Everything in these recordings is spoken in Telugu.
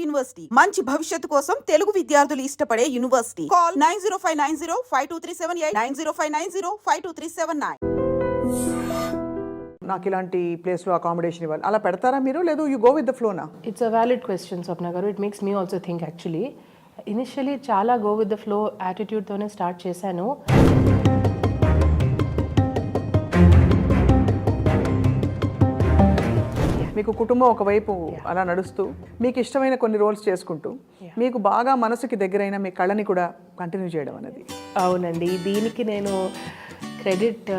యూనివర్సిటీ మంచి భవిష్యత్తు కోసం తెలుగు విద్యార్థులు ఇష్టపడే యూనివర్సిటీ. కాల్ 9059052378 9059052379. నాకు ఇలాంటి ప్లేస్లో అకామిడేషన్ ఇవ్వాలి అలా పెడతారా మీరు, లేదు యూ గో విత్ ద ఫ్లోనా? It's a valid question Swapna garu. It makes me also think. Actually initially చాలా గో విత్ ద ఫ్లో యాటిట్యూడ్తోనే స్టార్ట్ చేశాను. మీకు కుటుంబం ఒకవైపు అలా నడుస్తూ మీకు ఇష్టమైన కొన్ని రోల్స్ చేసుకుంటూ మీకు బాగా మనసుకి దగ్గరైన మీ కళని కూడా కంటిన్యూ చేయడం అనేది. అవునండి, దీనికి నేను క్రెడిట్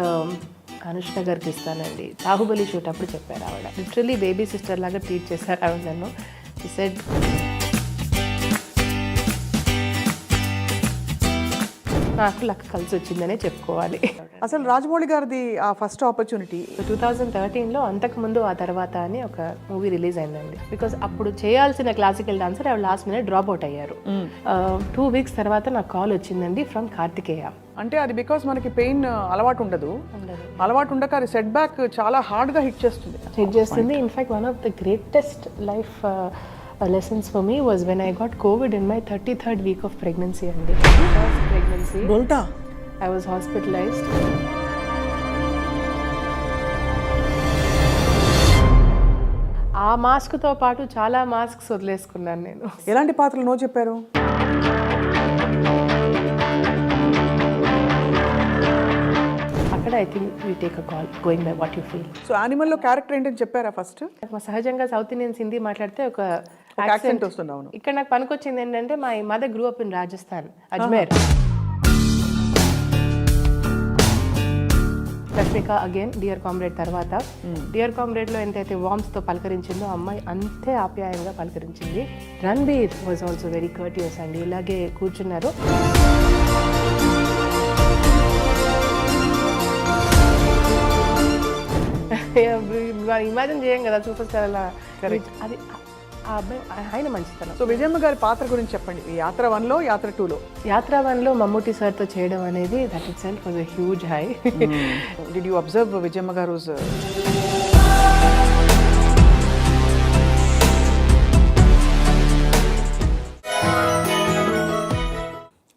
అనుష్క గారికి ఇస్తానండి. బాహుబలి షూట్ అప్పుడు చెప్పారు ఆవిడ, లిటరలీ బేబీ సిస్టర్ లాగా ట్రీట్ చేశారు ఆవిడ నన్ను. షీ సెడ్ నాకు లక్ కలిసి వచ్చిందనే చెప్పుకోవాలి. అసలు రాజమౌళి గారిది ఆ ఫస్ట్ ఆపర్చునిటీ 2013లో అంతకుముందు ఆ తర్వాత అని ఒక మూవీ రిలీజ్ అయిందండి. బికాజ్ అప్పుడు చేయాల్సిన క్లాసికల్ డాన్సర్ ఆవిడ లాస్ట్ మినిట్ డ్రాప్ అవుట్ అయ్యారు. 2 weeks తర్వాత నాకు కాల్ వచ్చిందండి ఫ్రమ్ కార్తికేయ. అంటే అది బికాస్ మనకి పెయిన్ అలవాటు ఉండదు, అలవాటు ఉండక అది సెట్ బ్యాక్ చాలా హార్డ్గా హిట్ చేస్తుంది. In fact one of the greatest life lessons for me was when I got COVID in my 33rd week of pregnancy. And first pregnancy, I was hospitalized. ఆ మాస్క్తో పాటు చాలా మాస్క్స్ వదిలేసుకున్నాను నేను. ఎలాంటి పాత్రలు నో చెప్పారు? అక్కడ I think you take a call going by what you feel. So యానిమల్లో క్యారెక్టర్ ఏంటని చెప్పారా ఫస్ట్? సహజంగా సౌత్ ఇండియన్స్ హిందీ మాట్లాడితే ఒక యాక్సెంట్ వస్తుంది. అవును. ఇక్కడ నాకు పనికొచ్చింది ఏంటంటే my mother grew up in Rajasthan, Ajmer. Rashmika again dear comrade తర్వాత డియర్ కామ్రేడ్లో ఎంతైతే వార్మ్స్తో పలకరించిందో అమ్మాయి అంతే ఆప్యాయంగా పలకరించింది. Ranbir was also very courteous అండి. ఇలాగే కూర్చున్నారు. ఇమాజిన్ చేయం కదా సూపర్ స్టార్ అలా. అది ఆ అబ్బాయి ఆయన మంచితనం. సో విజయమ్మ గారి పాత్ర గురించి చెప్పండి. యాత్ర 1లో, యాత్ర 2లో. యాత్ర 1లో మమ్మూటి సార్తో చేయడం అనేది that itself was a huge high. Did you observe Vijayamma గారు?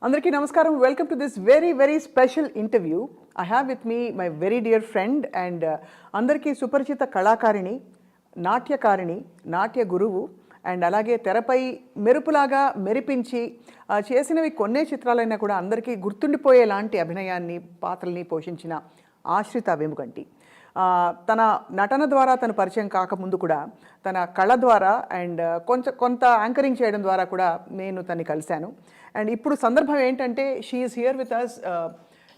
అందరికీ నమస్కారం. Welcome to this very special interview. I have with me my very dear friend and అందరికీ సుపరిచిత కళాకారిణి, నాట్యకారిణి, నాట్య గురువు అండ్ అలాగే తెరపై మెరుపులాగా మెరిపించి చేసినవి కొన్నే చిత్రాలైనా కూడా అందరికీ గుర్తుండిపోయేలాంటి అభినయాన్ని, పాత్రల్ని పోషించిన ఆశ్రిత వేముగంటి. తన నటన ద్వారా తను పరిచయం కాకముందు కూడా తన కళ ద్వారా అండ్ కొంత యాంకరింగ్ చేయడం ద్వారా కూడా నేను తన్ని కలిశాను. అండ్ ఇప్పుడు సందర్భం ఏంటంటే she is here with us.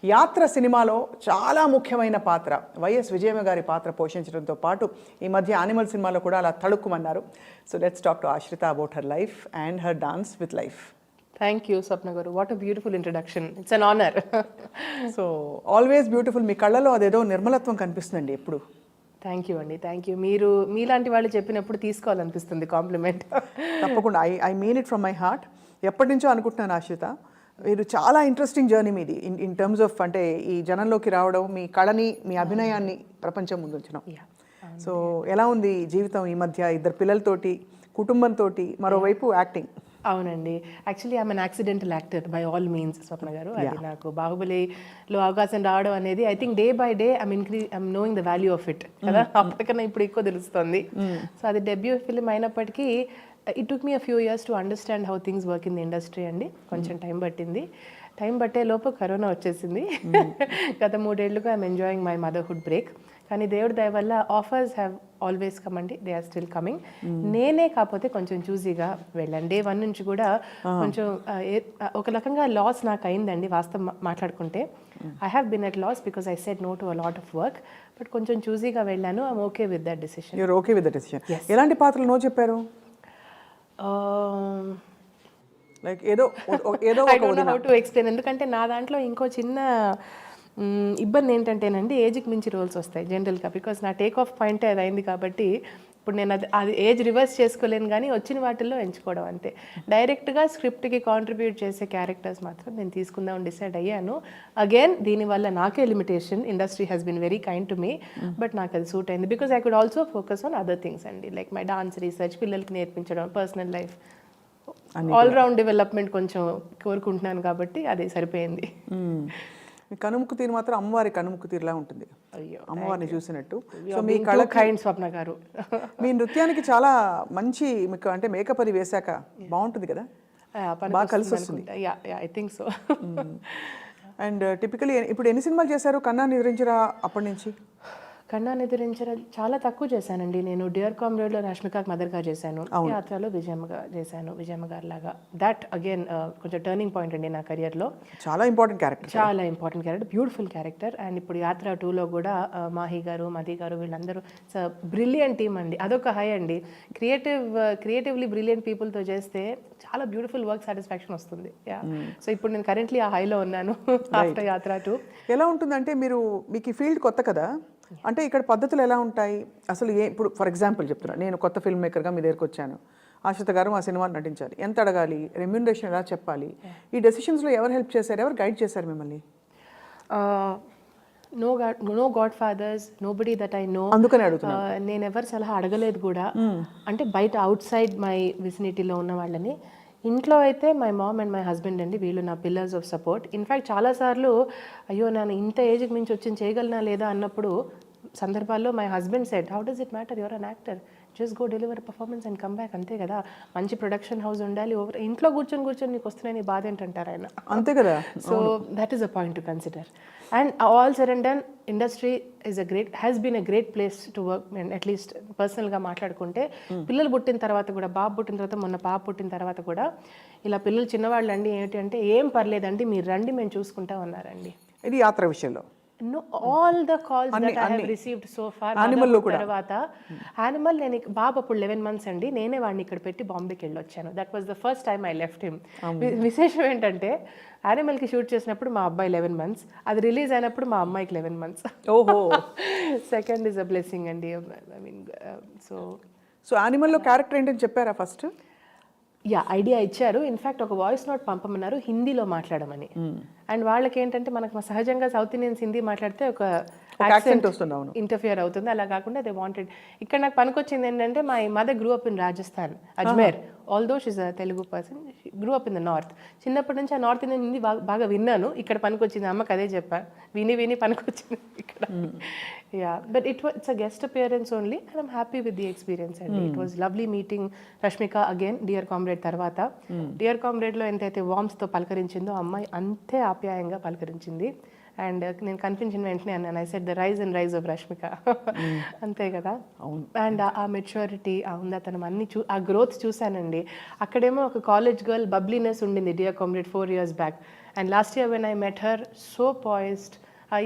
Yatra సినిమాలో చాలా ముఖ్యమైన పాత్ర వైఎస్ విజయమ్మ గారి పాత్ర పోషించడంతో పాటు ఈ మధ్య యానిమల్ సినిమాలో కూడా అలా తడుక్కుమన్నారు. So let's talk to Ashritha about her life and her dance with life. Thank you Swapna garu. What a beautiful introduction. It's an honour. So always beautiful. మీ కళ్ళలో అదేదో నిర్మలత్వం కనిపిస్తుందండి ఎప్పుడు. థ్యాంక్ యూ అండి. Thank you. మీరు మీలాంటి వాళ్ళు చెప్పినప్పుడు తీసుకోవాలనిపిస్తుంది కాంప్లిమెంట్. తప్పకుండా. I mean it from my heart. ఎప్పటి నుంచో అనుకుంటున్నాను ఆశ్రిత, మీరు చాలా ఇంట్రెస్టింగ్ జర్నీ మీది ఇన్ టర్మ్స్ ఆఫ్ అంటే ఈ జనంలోకి రావడం, మీ కళని, మీ అభినయాన్ని ప్రపంచం ముందు ఉంచడం. సో ఎలా ఉంది జీవితం ఈ మధ్య? 2 పిల్లలతోటి, కుటుంబంతో, మరోవైపు యాక్టింగ్. అవునండి. Actually I'm an accidental actor by all means Swapna garu. అది నాకు బాహుబలిలో అవకాశం రావడం అనేది I think day by day I'm knowing the value of it కదా. అప్పటికన్నా ఇప్పుడు ఎక్కువ తెలుస్తుంది. సో అది డెబ్యూ ఫిల్మ్ అయినప్పటికీ it took me a few years to understand how things work in the industry అండి. కొంచెం టైం పట్టింది. టైం పట్టే లోపు కరోనా వచ్చేసింది. గత 3 ఏళ్లుగా I'm enjoying my motherhood break. కానీ దేవుడి దయ వల్ల ఆఫర్స్ హ్యావ్ ఆల్వేస్ కమ్ అండి. They are still coming. నేనే కాకపోతే కొంచెం చూసీగా వెళ్ళాను. Day 1 నుంచి కూడా కొంచెం ఒక రకంగా లాస్ నాకు అయిందండి వాస్తవం మాట్లాడుకుంటే. I have been at loss because I said no to a lot of work. But కొంచెం చూసీగా వెళ్ళాను. I'm okay with that decision. You're okay with that decision. ఎలాంటి పాత్రలు నో చెప్పారు? లైక్ ఏదో I don't know how to explain. ఎందుకంటే నా దాంట్లో ఇంకో చిన్న ఇబ్బంది ఏంటంటేనండి, ఏజ్కి మించి రోల్స్ వస్తాయి జనరల్గా. బికాస్ నా టేక్ ఆఫ్ పాయింటే అది అయింది కాబట్టి ఇప్పుడు నేను అది ఏజ్ రివర్స్ చేసుకోలేను. కానీ వచ్చిన వాటిల్లో ఎంచుకోవడం అంతే. డైరెక్ట్గా స్క్రిప్ట్కి కాంట్రిబ్యూట్ చేసే క్యారెక్టర్స్ మాత్రం నేను తీసుకుందామని డిసైడ్ అయ్యాను. అగైన్ దీనివల్ల నాకే limitation. Industry has been very kind to me. But నాకు అది సూట్ అయింది because I could also focus on other things అండి. లైక్ మై డాన్స్ రీసెర్చ్, పిల్లలకి నేర్పించడం, personal life. All round development కొంచెం కోరుకుంటున్నాను కాబట్టి అది సరిపోయింది. మీ కనుముక్కు తీరు మాత్రం అమ్మవారి కనుముక్కు తీరులా ఉంటుంది, అయ్యో, అమ్మవారిని చూసినట్టు. సో మీ కైండ్ స్వప్న గారు. మీ నృత్యానికి చాలా మంచి మీకు అంటే మేకప్ అది వేశాక బాగుంటుంది కదా, బాగా కలిసి వస్తుంది. I think so. And typically ఇప్పుడు ఎన్ని సినిమాలు చేశారు కన్నా నిద్రించరా అప్పటి నుంచి? కన్నా నిద్రించరా చాలా తక్కువ చేశానండి నేను. డియర్ కామ్రేడ్లో రష్మికకి మదర్గా చేశాను, యాత్రలో విజయమ్మ గారు లాగా. దట్ అగైన్ కొంచెం టర్నింగ్ పాయింట్ అండి నా కెరియర్లో. చాలా important character, beautiful character. And ఇప్పుడు యాత్ర 2లో కూడా మాహి గారు, మది గారు, వీళ్ళందరూ బ్రిలియంట్ టీమ్ అండి. అదొక హై అండి. క్రియేటివ్లీ బ్రిలియంట్ పీపుల్తో చేస్తే చాలా బ్యూటిఫుల్ వర్క్ సాటిస్ఫాక్షన్ వస్తుంది. సో ఇప్పుడు నేను కరెంట్లీ ఆ హైలో ఉన్నాను ఆఫ్టర్ యాత్ర 2. ఎలా ఉంటుందంటే మీకు ఈ ఫీల్డ్ కొత్త కదా, అంటే ఇక్కడ పద్ధతులు ఎలా ఉంటాయి అసలు? ఇప్పుడు ఫర్ ఎగ్జాంపుల్ చెప్తున్నా, నేను కొత్త ఫిల్మ్ మేకర్గా మీ దగ్గరకు వచ్చాను, ఆశ్రిత గారు మా సినిమాలు నటించాలి, ఎంత అడగాలి, రెమ్యూనరేషన్ ఎలా చెప్పాలి, ఈ డెసిషన్స్లో ఎవరు హెల్ప్ చేశారు, ఎవరు గైడ్ చేశారు మిమ్మల్ని? No godfathers, nobody that I know. అందుకని అడుగుతున్నా. నేను ఎవరు సలహా అడగలేదు కూడా, అంటే బయట అవుట్ సైడ్ మై విసినిటీలో ఉన్న వాళ్ళని. ఇంట్లో అయితే my mom and my husband అండి, వీళ్ళు నా పిల్లర్స్ ఆఫ్ సపోర్ట్. ఇన్ఫ్యాక్ట్ చాలాసార్లు అయ్యో నేను ఇంత ఏజ్కి మించి వచ్చి చేయగలనా లేదా అన్నప్పుడు సందర్భాల్లో my husband said, how does it matter, your an actor, just go deliver performance and come back, అంతే కదా. మంచి ప్రొడక్షన్ హౌస్ ఉండాలి, ఇంట్లో కూర్చొని నీకు వస్తున్నాయి నీ బాధ ఏంటంటారు ఆయన, అంతే కదా. So that is a point to consider. And all said and done, industry has been a great place to work. And at least పర్సనల్గా మాట్లాడుకుంటే పిల్లలు పుట్టిన తర్వాత కూడా, బాబు పుట్టిన తర్వాత, మొన్న పాప పుట్టిన తర్వాత కూడా ఇలా పిల్లలు చిన్నవాళ్ళు అండి ఏంటి అంటే ఏం పర్లేదండి మీరు రండి మేము చూసుకుంటా ఉన్నారండి. ఇది యాత్ర విషయంలో No, all the calls that I have received so far. తర్వాత యానిమల్ నేను బాబు అప్పుడు 11 months అండి, నేనే వాడిని ఇక్కడ పెట్టి బాంబేకి వెళ్ళొచ్చాను. That was the first time I left him. విశేషం ఏంటంటే యానిమల్కి షూట్ చేసినప్పుడు మా అబ్బాయి 11 months, అది రిలీజ్ అయినప్పుడు మా అమ్మాయికి 11 months. ఓహో. సెకండ్ ఇస్ అ బ్లెస్సింగ్ అండి. ఐ మీన్ సో యానిమల్లో క్యారెక్టర్ ఏంటని చెప్పారా ఫస్ట్? ఐడియా ఇచ్చారు. ఇన్ఫ్యాక్ట్ ఒక వాయిస్ నోట్ పంపమన్నారు హిందీలో మాట్లాడమని. అండ్ వాళ్ళకి ఏంటంటే మనకు సహజంగా సౌత్ ఇండియన్స్ హిందీ మాట్లాడితే ఒక యాక్సెంట్ వస్తుంది, ఇంటర్ఫియర్ అవుతుంది. అలా కాకుండా దే వాంటెడ్. ఇక్కడ నాకు పనికొచ్చింది ఏంటంటే my mother grew up in Rajasthan, Ajmer. Although she's a Telugu person, గ్రూ up in the north. చిన్నప్పటి నుంచి ఆ నార్త్ ఇండియన్ హిందీ బాగా విన్నాను. ఇక్కడ పనికొచ్చింది, అమ్మకి అదే చెప్పా, విని పనికొచ్చింది ఇక్కడ. But it's a guest appearance only and I'm happy with the experience అండి. It was lovely meeting Rashmika again dear comrade తర్వాత. డియర్ కామ్రేడ్లో ఎంతైతే వార్మ్స్తో పలకరించిందో అమ్మాయి అంతే ఆప్యాయంగా పలకరించింది. అండ్ నేను కనిపించిన వెంటనే అన్నాను, I said the rise and rise of Rashmika, అంతే కదా. అండ్ ఆ మెచ్యూరిటీ, ఆ ఉందతనం అన్ని ఆ గ్రోత్ చూశానండి. అక్కడేమో ఒక కాలేజ్ గర్ల్ బబ్లీనెస్ ఉండింది dear comrade 4 years back. And last year when I met her, so poised.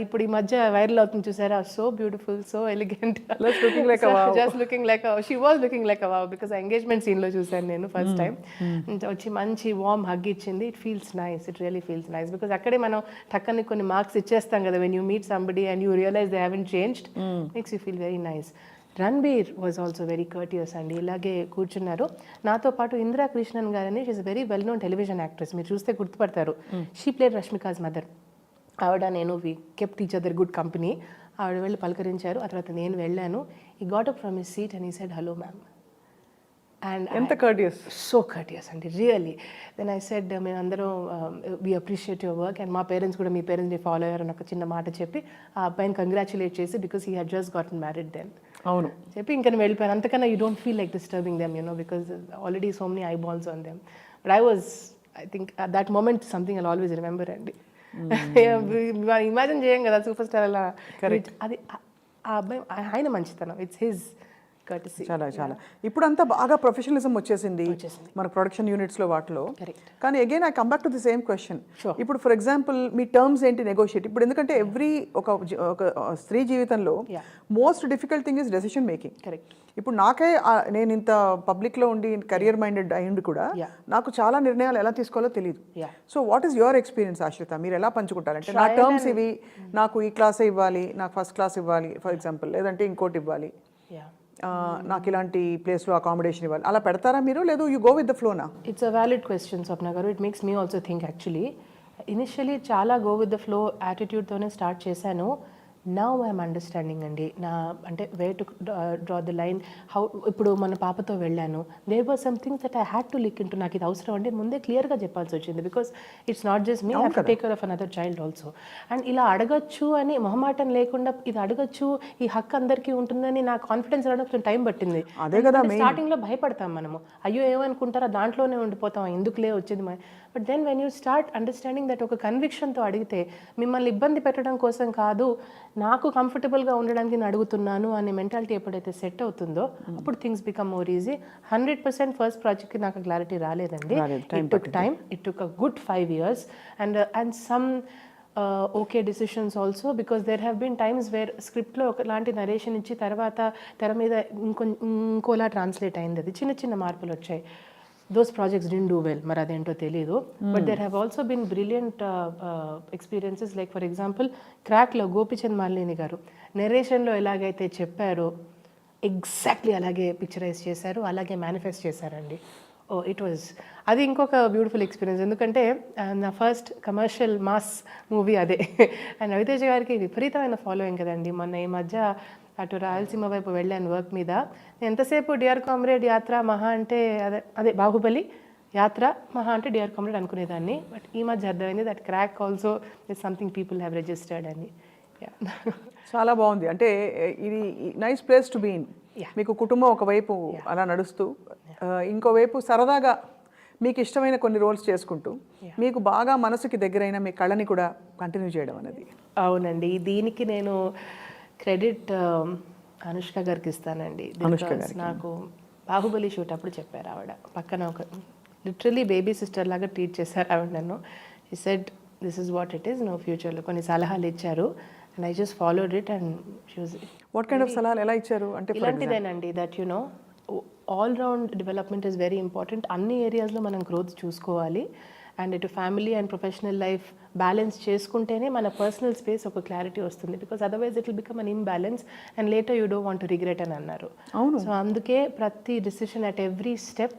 ఇప్పుడు ఈ మధ్య వైరల్ అవుతుంది చూసారా, so beautiful, so elegant, just looking like she was looking like a wow. Because engagement సీన్లో చూసాను నేను ఫస్ట్ టైం. వచ్చి మంచి వార్మ్ హగ్ ఇచ్చింది. It feels nice, it really feels nice. Because అక్కడే మనం టక్కని కొన్ని మార్క్స్ ఇచ్చేస్తాం కదా, when you meet somebody and you realise they haven't changed, makes you feel very nice. Ranbir was also very courteous అండి, ఇలాగే కూర్చున్నారు. నాతో పాటు ఇందిరా కృష్ణన్ గారని, she's very well known television actress, మీరు చూస్తే గుర్తుపడతారు. She played Rashmika's mother. ఆవిడ నేను we kept each other good company. ఆవిడ వెళ్ళి పలకరించారు. ఆ తర్వాత నేను వెళ్ళాను. He got up from his seat and he said hello ma'am. And ఎంత కర్టియస్, సో కర్టియస్ అండి, రియలీ. దెన్ ఐ సెడ్ మేమందరం we appreciate your work and మా పేరెంట్స్ కూడా మీ పేరెంట్స్ని ఫాలో అయ్యారని ఒక చిన్న మాట చెప్పి ఆ అబ్బాయిని కంగ్రాచులేట్ చేసి, because he had just gotten married then. అవును చెప్పి ఇంకా నేను వెళ్ళిపోయాను. అంతకన్నా you don't feel like disturbing them, because already so many eyeballs on them. But I think that moment something I'll always remember అండి. ఇమాజిన్ చేయం కదా సూపర్ స్టార్ అలా. అది ఆ అబ్బాయి ఆయన మంచితనం, ఇట్స్ హిజ్ కర్టసీ. చాలా ఇప్పుడంతా బాగా ప్రొఫెషనలిజం వచ్చేసింది మన ప్రొడక్షన్ యూనిట్స్లో వాటిలో. కానీ again I come back to the same question. ఇప్పుడు ఫర్ ఎగ్జాంపుల్ మీ టర్మ్స్ ఏంటి నెగోషియేట్? ఇప్పుడు ఎందుకంటే ఎవ్రీ ఒక స్త్రీ జీవితంలో most difficult thing is decision making. Correct. ఇప్పుడు నాకే నేను ఇంత పబ్లిక్లో ఉండి కెరియర్ మైండెడ్ అయ్యింది కూడా నాకు చాలా నిర్ణయాలు ఎలా తీసుకోవాలో తెలియదు. So what is your experience ఆశ్రిత? మీరు ఎలా పంచుకుంటారంటే నా టర్మ్స్ ఇవి, నాకు ఈ క్లాసే ఇవ్వాలి, నాకు ఫస్ట్ క్లాస్ ఇవ్వాలి ఫర్ ఎగ్జాంపుల్, లేదంటే ఇంకోటి ఇవ్వాలి, నాకు ఇలాంటి ప్లేస్లో అకామిడేషన్ ఇవ్వాలి, అలా పెడతారా మీరు? లేదు యూ గో విత్ ద ఫ్లోనా? It's a valid question Swapna garu. It makes me also think. Actually initially చాలా గో విత్ ద ఫ్లో యాటిట్యూడ్తోనే స్టార్ట్ చేశాను. నౌ ఐఎమ్ అండర్స్టాండింగ్ అండి. నా అంటే way to draw the line how. ఇప్పుడు మన పాపతో వెళ్ళాను, there were some things that I had to look into. నాకు ఇది అవసరం అంటే ముందే క్లియర్గా చెప్పాల్సి వచ్చింది, because it's not just me, I have to take care of another child also. And ఇలా అడగచ్చు అని మొహమాటం లేకుండా ఇది అడగచ్చు, ఈ హక్కు అందరికీ ఉంటుందని నా కాన్ఫిడెన్స్ రావడం కొంచెం టైం పట్టింది. అదే కదా స్టార్టింగ్లో భయపడతాం మనము, అయ్యో ఏమనుకుంటారా, దాంట్లోనే ఉండిపోతాం, ఎందుకులే వచ్చేది. But then when you start understanding that ఒక కన్విక్షన్తో అడిగితే, మిమ్మల్ని ఇబ్బంది పెట్టడం కోసం కాదు, నాకు కంఫర్టబుల్గా ఉండడానికి నేను అడుగుతున్నాను అనే మెంటాలిటీ ఎప్పుడైతే సెట్ అవుతుందో అప్పుడు things become more easy. 100% first ప్రాజెక్ట్కి నాకు క్లారిటీ రాలేదండి. It took time, it took a good 5 years and some okay decisions also, because there have been times where స్క్రిప్ట్లో ఒకలాంటి నరేషన్ ఇచ్చి తర్వాత తెర మీద ఇంకోలా ట్రాన్స్లేట్ అయింది. అది చిన్న చిన్న మార్పులు వచ్చాయి. those projects didn't do well, మరి అదేంటో తెలీదు. But there have also been brilliant experiences, like for example క్రాక్లో గోపిచంద్ మాలిని గారు నెరేషన్లో ఎలాగైతే చెప్పారో ఎగ్జాక్ట్లీ అలాగే పిక్చరైజ్ చేశారు, అలాగే మేనిఫెస్ట్ చేశారండి. ఇట్ వాజ్ అది ఇంకొక బ్యూటిఫుల్ ఎక్స్పీరియన్స్. ఎందుకంటే నా ఫస్ట్ కమర్షియల్ మాస్ మూవీ అదే. అండ్ రవితేజ గారికి విపరీతమైన ఫాలోయింగ్ కదండి. మొన్న ఈ మధ్య అటు రాయలసీమ వైపు వెళ్ళాను వర్క్ మీద. ఎంతసేపు డియర్ కామ్రేడ్ యాత్ర మహా అంటే అదే బాహుబలి యాత్ర మహా అంటే డియర్ కామ్రేడ్ అనుకునేదాన్ని. బట్ ఈ మధ్య అర్థమైంది that crack also is something people have registered అని. చాలా బాగుంది. అంటే ఇది nice place to be in. మీకు కుటుంబం ఒకవైపు అలా నడుస్తూ, ఇంకోవైపు సరదాగా మీకు ఇష్టమైన కొన్ని రోల్స్ చేసుకుంటూ, మీకు బాగా మనసుకి దగ్గరైన మీ కళని కూడా కంటిన్యూ చేయడం అనేది. అవునండి, దీనికి నేను క్రెడిట్ అనుష్క గారికి ఇస్తానండి. నాకు బాహుబలి షూట్ అప్పుడు చెప్పారు ఆవిడ, పక్కన ఒక లిటరలీ బేబీ సిస్టర్ లాగా ట్రీట్ చేశారు ఆవిడ నన్ను. He said this is what it is, no ఫ్యూచర్లో కొన్ని సలహాలు ఇచ్చారు. And I just followed it and she was. What kind of సలహాలు ఎలా ఇచ్చారు అంటే? ఇలాంటిదేనండి, that you know all round development is very important. అన్ని ఏరియాస్లో మనం గ్రోత్ చూసుకోవాలి. అండ్ ఇటు family and professional life balance చేసుకుంటేనే మన పర్సనల్ స్పేస్ ఒక క్లారిటీ వస్తుంది. Because otherwise it will become an imbalance and later you don't want to regret అని అన్నారు. సో అందుకే ప్రతి decision at every step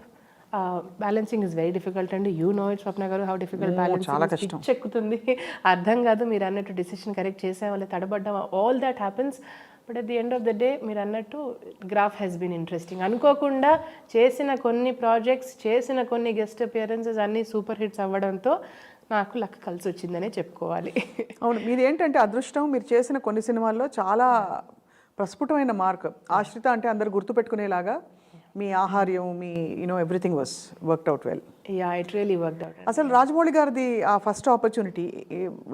balancing is very difficult అండి. You know it Swapna garu, how difficult balancing చెక్కుతుంది, అర్థం కాదు. మీరు అన్నట్టు డిసిషన్ కరెక్ట్ చేసాం, తడబడ్డాం, all that happens. But at the end of the day మీరు అన్నట్టు గ్రాఫ్ హ్యాస్ బీన్ ఇంట్రెస్టింగ్. అనుకోకుండా చేసిన కొన్ని ప్రాజెక్ట్స్, చేసిన కొన్ని గెస్ట్ అపియరెన్సెస్ అన్నీ సూపర్ హిట్స్ అవ్వడంతో నాకు లక్ కలిసి వచ్చిందనే చెప్పుకోవాలి. అవును, మీది ఏంటంటే అదృష్టం. మీరు చేసిన కొన్ని సినిమాల్లో చాలా ప్రస్ఫుటమైన మార్క్. ఆశ్రిత అంటే అందరు గుర్తుపెట్టుకునేలాగా మీ ఆహార్యం, మీ everything was worked out well. Yeah, it really worked out. అసలు రాజమౌళి గారిది ఆ ఫస్ట్ ఆపర్చునిటీ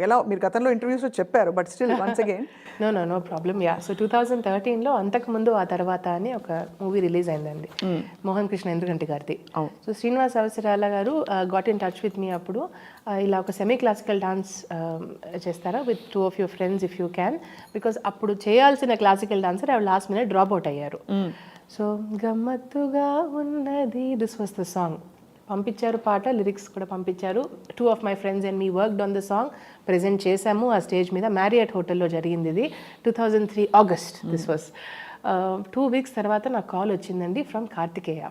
ఎలా, మీరు గతంలో ఇంటర్వ్యూస్లో చెప్పారు, but still once again. No problem. Yeah, so 2013లో అంతకుముందు ఆ తర్వాత అని ఒక మూవీ రిలీజ్ అయిందండి, మోహన్ కృష్ణ ఎందుకంటే గారిది. సో శ్రీనివాస్ అవసరాల గారు got in touch with me అప్పుడు, ఇలా ఒక సెమీ క్లాసికల్ డాన్స్ చేస్తారా with 2 of your friends if you can, because అప్పుడు చేయాల్సిన క్లాసికల్ డాన్సర్ ఆవిడ లాస్ట్ మినిట్ డ్రాప్ అవుట్ అయ్యారు. సో గమ్మత్తుగా ఉన్నది, దిస్ వాస్ ద సాంగ్. పంపించారు పాట, లిరిక్స్ కూడా పంపించారు. 2 of my friends and me worked on the song. Present చేశాము ఆ స్టేజ్ మీద, మ్యారియట్ హోటల్లో జరిగింది ఇది. 2003 ఆగస్ట్ దిస్ వాస్. 2 weeks తర్వాత నాకు కాల్ వచ్చిందండి from Karthikeya,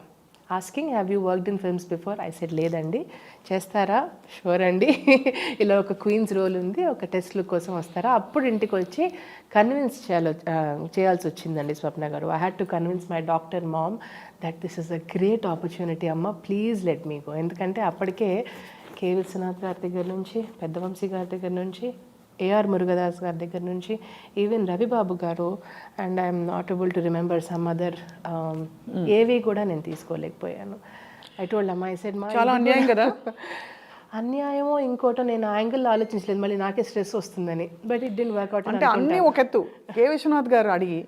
asking have you worked in films before. I said లేదండి. చేస్తారా? షూర్ అండి. ఇలా ఒక క్వీన్స్ రోల్ ఉంది, ఒక టెస్ట్ లుక్ కోసం వస్తారా? అప్పుడు ఇంటికి వచ్చి కన్విన్స్ చేయాల్సి వచ్చిందండి స్వప్న గారు. I had to convince my doctor mom that this is a great opportunity అమ్మ, ప్లీజ్ లెట్ మీ గో. ఎందుకంటే అప్పటికే కే విశ్వనాథ్ గారి దగ్గర నుంచి, పెద్దవంశీ గారి దగ్గర నుంచి, ఏఆర్ మురుగదాస్ గారి దగ్గర నుంచి, ఈవెన్ రవిబాబు గారు, and I'm not able to remember some other, ఏవి కూడా నేను తీసుకోలేకపోయాను. ఐ టోల్డ్ అమ్మా, ఐ సెడ్ మా చాలా అన్యాయం కదా. అన్యాయమో ఇంకోటో నేను ఆ యాంగిల్లో ఆలోచించలేదు, మళ్ళీ నాకే స్ట్రెస్ వస్తుందని. But it did work out. అంటే అన్నీ ఒక ఎత్తు కే విశ్వనాథ్ గారు అడిగి,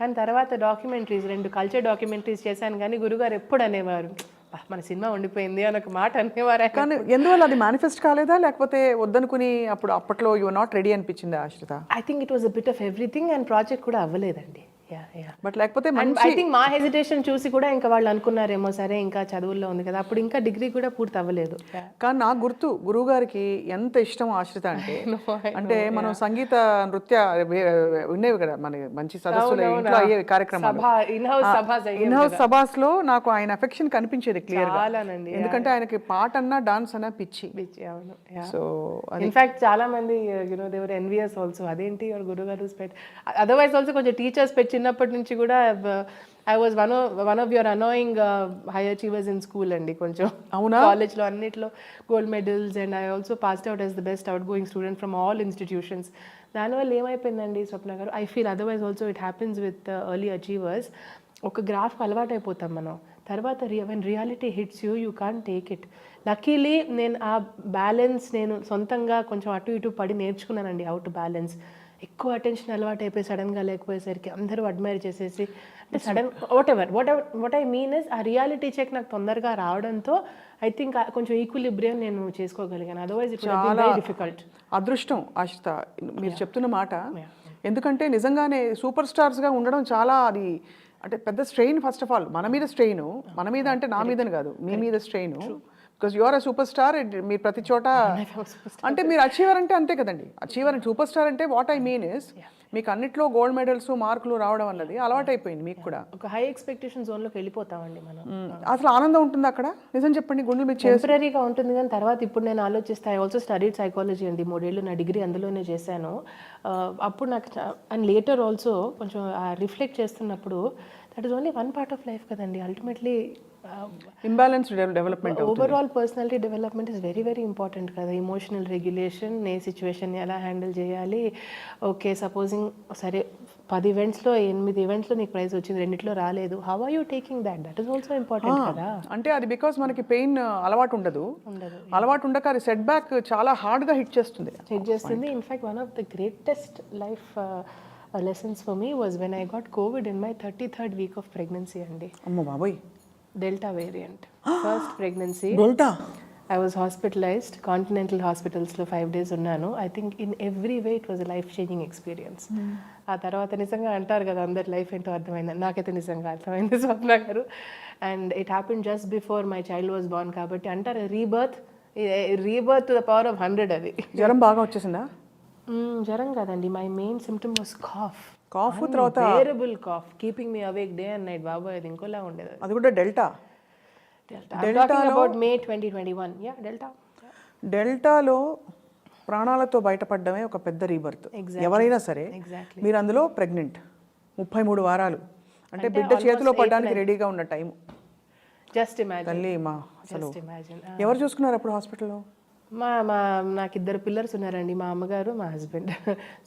కానీ తర్వాత డాక్యుమెంటరీస్, 2 కల్చర్ డాక్యుమెంటరీస్ చేశాను. కానీ గురుగారు ఎప్పుడు అనేవారు, మన సినిమా ఉండిపోయింది అని ఒక మాట అనేవారు. కానీ ఎందువల్ల అది మేనిఫెస్ట్ కాలేదా, లేకపోతే వద్దనుకుని అప్పట్లో యు ఆర్ నాట్ రెడీ అనిపించింది ఆశ్రిత? I think it was a bit of everything. And project కూడా అవ్వలేదండి. బట్ లేకపోతే ఐ మంచి థింక్ మా హెజిటేషన్ చూసి కూడా ఇంకా వాళ్ళు అనుకున్నారేమో సరే ఇంకా చదువుల్లో ఉంది కదా, అప్పుడు ఇంకా డిగ్రీ కూడా పూర్తి అవ్వలేదు. కానీ నాకు గుర్తు గురువు గారికి ఎంత ఇష్టం ఆశ్రిత అంటే అంటే మనం సంగీత నృత్య ఉండేవి కదా మన మంచి సదస్సులు ఇంట్లో అయ్యేవి కార్యక్రమాలు, ఇన్ హౌస్ సభాస్ లో నాకు ఆయన అఫెక్షన్ కనిపించేది క్లియర్ గా. చాలానండి. ఎందుకంటే ఆయనకి పాట అన్నా డాన్స్ అన్నా పిచ్చి. అవును. సో ఇన్ఫాక్ట్ చాలా మంది దేవర్ ఎన్వియస్ ఆల్సో, అదేంటి గురువు గారు స్పెట్. అదర్వైజ్ ఆల్సో కొంచెం టీచర్స్ పెట్టి చిన్నప్పటి నుంచి కూడా I was one of your annoying high achievers in school అండి. కొంచెం అవునా? కాలేజ్లో అన్నిట్లో gold medals, and I also passed out as the best out going student from all institutions. దానివల్ల ఏమైపోయిందండి స్వప్న గారు, I feel otherwise also it happens with early achievers. ఒక గ్రాఫ్కి అలవాటు అయిపోతాం మనం, తర్వాత when reality hits you can't take it. Luckily నేను ఆ బ్యాలెన్స్ నేను సొంతంగా కొంచెం అటు ఇటు పడి నేర్చుకున్నానండి, హౌ టు బ్యాలెన్స్. ఎక్కువ అటెన్షన్ అలవాటు అయిపోయి సడన్గా లేకపోయేసరికి అందరూ అడ్మైర్ చేసేసి అంటే sudden what I mean is a reality check నాకు తొందరగా రావడంతో ఐ థింక్ కొంచెం ఈక్విలిబ్రియం నేను చేసుకోగలిగాను. Otherwise it would be very difficult. అదృష్టం ఆశ్రిత మీరు చెప్తున్న మాట. ఎందుకంటే నిజంగానే సూపర్ స్టార్స్గా ఉండడం చాలా అది అంటే పెద్ద స్ట్రెయిన్. ఫస్ట్ ఆఫ్ ఆల్ మన మీద స్ట్రెయిన్, మన మీద అంటే నా మీదని కాదు, మీ మీద strain. Because you are a superstar. మీరు ప్రతి చోట అంటే మీరు అచీవర్ అంటే అంతే కదండి. అచీవర్ అండ్ సూపర్ స్టార్ అంటే వాట్ ఐ మీన్ ఇస్ మీకు అన్నిట్లో గోల్డ్ మెడల్స్ మార్కులు రావడం అన్నది అలవాటు అయిపోయింది మీకు కూడా. ఒక హై ఎక్స్పెక్టేషన్ జోన్లోకి వెళ్ళిపోతామండి మనం. అసలు ఆనందం ఉంటుంది అక్కడ, నిజం చెప్పండి. గుండెలు మీద టెంపరీగా ఉంటుంది కానీ తర్వాత ఇప్పుడు నేను ఆలోచిస్తే ఐ ఆల్సో స్టడీడ్ సైకాలజీ అండి, 3 ఏళ్ళు నా డిగ్రీ అందులోనే చేశాను. అప్పుడు నాకు అండ్ లేటర్ ఆల్సో కొంచెం రిఫ్లెక్ట్ చేస్తున్నప్పుడు that is only one part of life కదండి. Ultimately imbalance development, overall personality development is very very important కదా. ఇమోషనల్ రెగ్యులేషన్, ఏ సిచ్యువేషన్ ఎలా హ్యాండిల్ చేయాలి. ఓకే సపోజింగ్ సరే 10 ఈవెంట్స్లో 8 ఈవెంట్స్లో నీకు ప్రైజ్ వచ్చింది, 2 రాలేదు. How are you taking that? That is also important కదా. అంటే అది బికాస్ మనకి పెయిన్ అలవాటు ఉండదు. అలవాటు ఉండక అది సెట్ బ్యాక్ చాలా హార్డ్గా హిట్ చేస్తుంది. In fact one of the greatest life lessons for me was when I got Covid in my 33rd week off pregnancy అండి. అమ్మో బాబోయ్. Delta variant first pregnancy. Delta. I was hospitalized, Continental Hospitals లో 5 days ఉన్నాను. I think in every way it was life changing experience. ఆ తర్వాత నిజంగా అంటారు కదా అందరి లైఫ్ ఏంటో అర్థమైంది, నాకైతే నిజంగా అర్థమైంది Swapna garu. And it happen just before my child was born కాబట్టి అంటారు rebirth to the power of 100. అది జ్వరం బాగా వచ్చేసిందా? జ్వరం కాదండి, my main symptom was cough. తర్వాత terrible cough keeping me awake day and night. బాబోయ్ అది ఇంకోలా ఉండేది. అది కూడా డెల్టా. అబౌట్ మే 2021. డెల్టాలో ప్రాణాలతో బయటపడడమే ఒక పెద్ద రీబర్త్. ఎవరైనా సరే మీరు అందులో ప్రెగ్నెంట్ 33 వారాలు అంటే బిడ్డ చేతిలో పడడానికి రెడీగా ఉన్న టైం. జస్ట్ ఇమాజిన్ తల్లి మా అసలు ఎవరు చూసుకున్నారు అప్పుడు హాస్పిటల్లో? నాకు 2 పిల్లర్స్ ఉన్నారండి, మా అమ్మగారు మా husband.